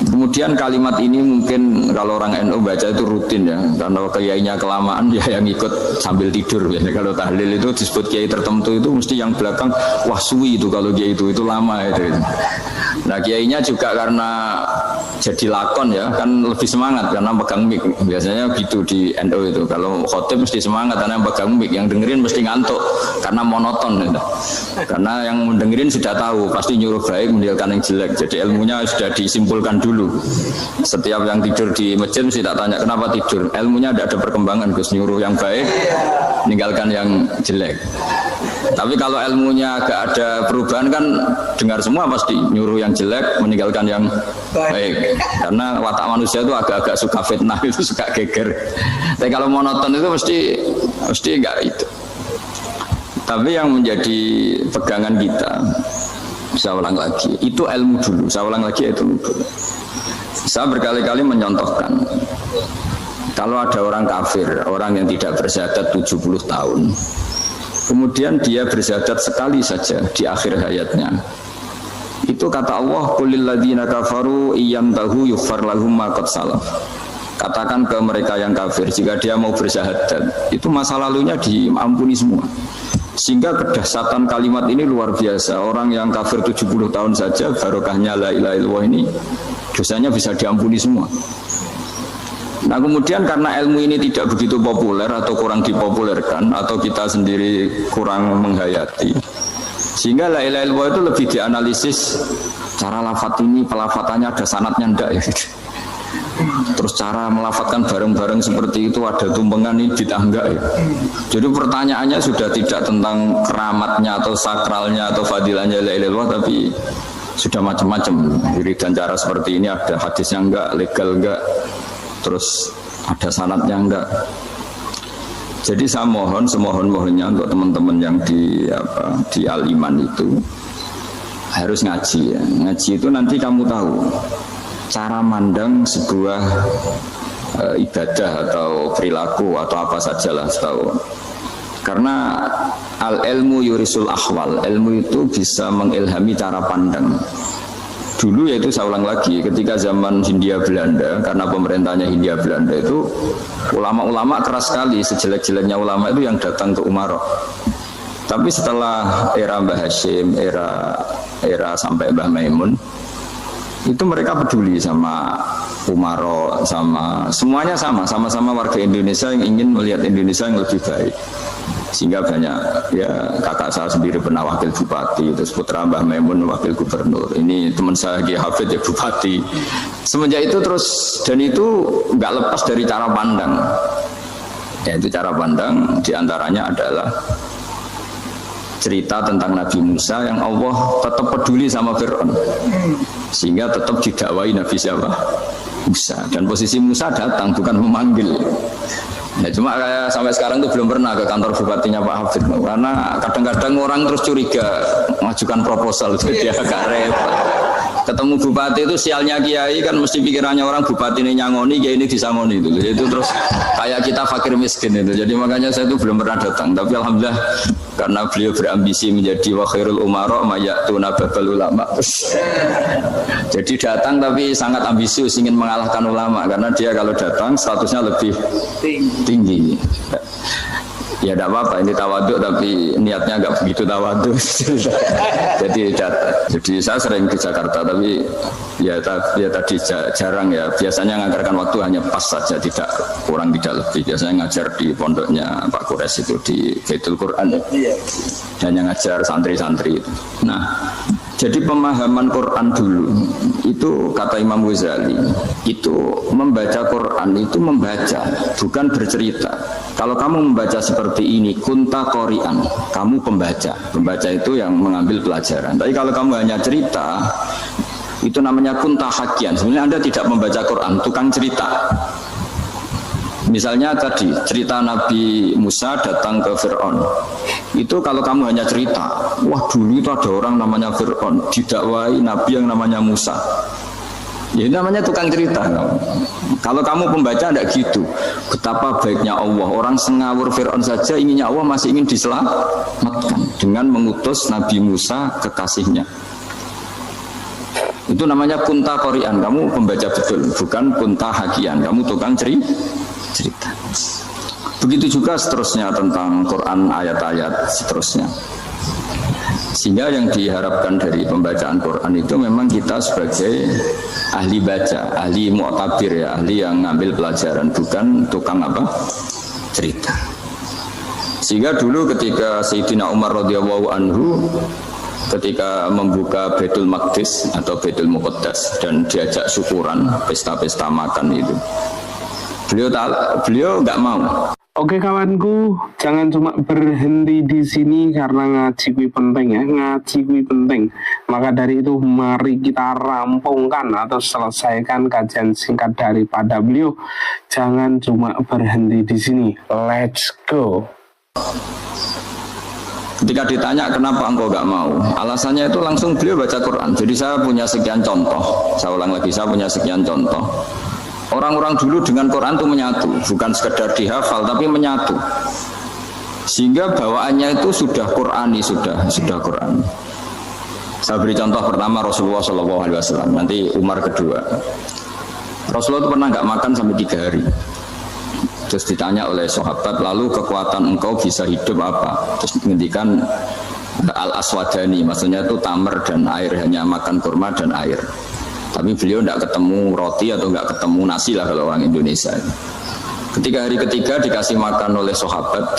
Kemudian kalimat ini mungkin kalau orang NU baca itu rutin ya, karena kiainya kelamaan ya yang ikut sambil tidur. Biasanya kalau tahlil itu disebut kiai tertentu itu mesti yang belakang wah suwi itu kalau kiai itu lama itu. Nah kiainya juga karena jadi lakon ya kan lebih semangat karena pegang mic. Biasanya gitu di NU itu kalau khotib mesti semangat karena pegang mic, yang dengerin mesti ngantuk karena monoton gitu. Karena yang mendengerin sudah tahu pasti nyuruh baik meninggalkan yang jelek, jadi ilmunya sudah disimpulkan dulu. Setiap yang tidur di masjid mesti tak tanya kenapa tidur, ilmunya tidak ada perkembangan, Gus, nyuruh yang baik meninggalkan yang jelek. Tapi kalau ilmunya agak ada perubahan kan dengar semua pasti nyuruh yang jelek meninggalkan yang baik. Karena watak manusia itu agak-agak suka fitnah, itu suka geger. Tapi kalau monoton itu mesti enggak itu. Tapi yang menjadi pegangan kita, saya ulang lagi, itu ilmu dulu. Saya ulang lagi itu dulu. Saya berkali-kali menyontohkan, kalau ada orang kafir, orang yang tidak bersyahadat 70 tahun, kemudian dia bersyahadat sekali saja di akhir hayatnya, itu kata Allah, qulil ladzina kafaru iyyantahu yughfar lahum ma qad salaf. Katakan ke mereka yang kafir, jika dia mau bersyahadat, itu masa lalunya diampuni semua. Sehingga kedahsyatan kalimat ini luar biasa. Orang yang kafir 70 tahun saja, barokahnya la ilaha illallah ini, dosanya bisa diampuni semua. Nah kemudian karena ilmu ini tidak begitu populer atau kurang dipopulerkan, atau kita sendiri kurang menghayati, sehingga la ilaha illallah itu lebih dianalisis cara lafaz ini, pelafatannya ada sanadnya enggak ya gitu. Terus cara melafatkan bareng-bareng seperti itu ada tumpengan ini bid'ah enggak ya. Jadi pertanyaannya sudah tidak tentang keramatnya atau sakralnya atau fadilahnya la ilaha illallah, tapi sudah macam-macam. Jadi dan cara seperti ini ada hadisnya enggak, legal enggak, terus ada sanadnya enggak. Jadi saya mohon semohon-mohonnya untuk teman-teman yang di Al-Iman itu harus ngaji ya. Ngaji itu nanti kamu tahu cara mandang sebuah ibadah atau perilaku atau apa sajalah tahu. Karena al-ilmu yurisul ahwal, ilmu itu bisa mengilhami cara pandang. Dulu yaitu saya ulang lagi, ketika zaman Hindia Belanda, karena pemerintahnya Hindia Belanda itu ulama-ulama keras sekali, sejelek-jeleknya ulama itu yang datang ke Umaro. Tapi setelah era Mbah Hashim, era sampai Mbah Maimun, itu mereka peduli sama Umaro, sama semuanya sama-sama warga Indonesia yang ingin melihat Indonesia yang lebih baik. Sehingga banyak ya, kakak saya sendiri pernah wakil bupati, terus putra Mbah Maimun wakil gubernur, ini teman saya Ki Hafid ya bupati. Semenjak itu terus, dan itu nggak lepas dari cara pandang. Yaitu cara pandang diantaranya adalah cerita tentang Nabi Musa yang Allah tetap peduli sama Fir'aun, sehingga tetap didakwai Nabi siapa? Musa. Dan posisi Musa datang bukan memanggil. Ya, cuma kayak sampai sekarang tuh belum pernah ke kantor bupatinya Pak Hafid, karena kadang-kadang orang terus curiga mengajukan proposal jadi agak repot. Ketemu bupati itu sialnya kiai kan mesti pikirannya orang bupati ini nyangoni, kiai ini disangoni itu terus kayak kita fakir miskin itu. Jadi makanya saya itu belum pernah datang. Tapi alhamdulillah karena beliau berambisi menjadi wa khairul umara mayatuna babal ulama. Jadi datang tapi sangat ambisius ingin mengalahkan ulama karena dia kalau datang statusnya lebih tinggi. Ya tidak apa-apa, ini tawaduk tapi niatnya nggak begitu tawaduk. Jadi saya sering ke Jakarta tapi ya tadi jarang ya. Biasanya nganggarkan waktu hanya pas saja, tidak kurang tidak lebih. Biasanya ngajar di pondoknya Pak Kures itu di Baitul Quran ya. Dan yang ngajar santri-santri itu. Nah, jadi pemahaman Quran dulu itu kata Imam Ghazali itu membaca Quran itu membaca bukan bercerita. Kalau kamu membaca seperti ini kunta qori'an, kamu pembaca. Pembaca itu yang mengambil pelajaran. Tapi kalau kamu hanya cerita itu namanya kunta hakian. Sebenarnya Anda tidak membaca Quran, tukang cerita. Misalnya tadi cerita Nabi Musa datang ke Fir'aun. Itu kalau kamu hanya cerita, wah dulu itu ada orang namanya Fir'aun didakwai Nabi yang namanya Musa. Ya ini namanya tukang cerita. Kalau kamu pembaca tidak gitu. Betapa baiknya Allah. Orang sengawur Fir'aun saja inginnya Allah masih ingin diselamatkan dengan mengutus Nabi Musa kekasihnya. Itu namanya kunta qori'an. Kamu pembaca betul, bukan kunta hakian. Kamu tukang cerita. Begitu juga seterusnya tentang Quran ayat-ayat seterusnya. Sehingga yang diharapkan dari pembacaan Quran itu memang kita sebagai ahli baca, ahli mu'tabir ya, ahli yang ngambil pelajaran, bukan tukang cerita. Sehingga dulu ketika Sayyidina Umar radhiyallahu anhu ketika membuka Baitul Maqdis atau Baitul Muqaddas dan diajak syukuran, pesta-pesta makan itu. Beliau nggak mau. Oke kawanku, jangan cuma berhenti di sini karena ngaji kui penting ya, ngaji kui penting. Maka dari itu mari kita rampungkan atau selesaikan kajian singkat daripada beliau. Jangan cuma berhenti di sini. Let's go. Ketika ditanya kenapa engkau nggak mau, alasannya itu langsung beliau baca Quran. Jadi saya punya sekian contoh. Saya ulang lagi, saya punya sekian contoh. Orang-orang dulu dengan Quran itu menyatu, bukan sekedar dihafal tapi menyatu. Sehingga bawaannya itu sudah Qurani, sudah Quran. Saya beri contoh pertama Rasulullah SAW, nanti Umar kedua. Rasulullah itu pernah nggak makan sampai 3 hari. Terus ditanya oleh sahabat, lalu kekuatan engkau bisa hidup apa? Terus menghentikan al-aswadani, maksudnya itu tamar dan air, hanya makan kurma dan air. Tapi beliau tidak ketemu roti atau nggak ketemu nasi lah kalau orang Indonesia. Ketika hari ketiga dikasih makan oleh sahabat,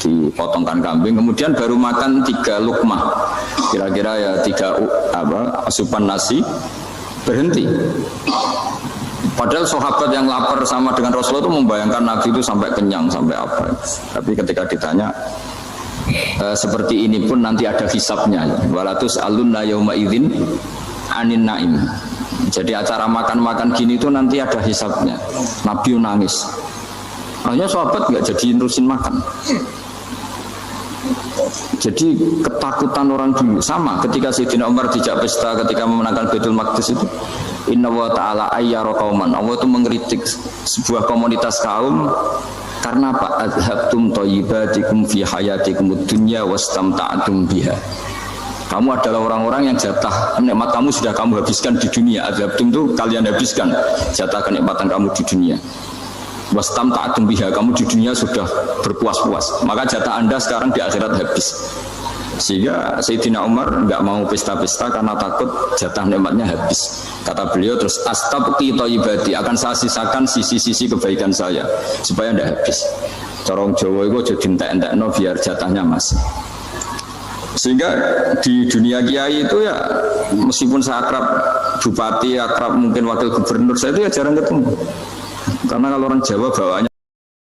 dipotongkan kambing, kemudian baru makan 3 lukmah, kira-kira ya 3 asupan nasi, berhenti. Padahal sahabat yang lapar sama dengan Rasulullah itu membayangkan Nabi itu sampai kenyang, sampai apa. Tapi ketika ditanya, seperti ini pun nanti ada hisabnya. Walatus alunna yauma idzin anin naim. Jadi acara makan-makan gini itu nanti ada hisabnya. Nabi nangis. Hanya sahabat nggak jadi nerusin makan. Jadi ketakutan orang dulu sama ketika Sayyidina Umar dijak pesta ketika memenangkan Baitul Maqdis itu. Inna wa ta'ala ayyara qauman. Allah itu mengkritik sebuah komunitas kaum karena apa? Adhabtum thayyibatikum fi hayatikum dunya wastamta'tum biha. Kamu adalah orang-orang yang jatah nikmat kamu sudah kamu habiskan di dunia. Adhabtum itu kalian habiskan jatah kenikmatan kamu di dunia. Wastamta'tum biha, kamu di dunia sudah berpuas-puas. Maka jatah Anda sekarang di akhirat habis. Sehingga Sayyidina Umar nggak mau pesta-pesta karena takut jatah nikmatnya habis. Kata beliau terus astabqi thayyibati, akan saya sisakan sisi-sisi kebaikan saya supaya tidak habis. Corong Jawa itu jadi entek-entekno biar jatahnya masih. Sehingga di dunia kiai itu ya meskipun saya akrab bupati, akrab mungkin wakil gubernur, saya itu ya jarang ketemu. Karena kalau orang Jawa bawaannya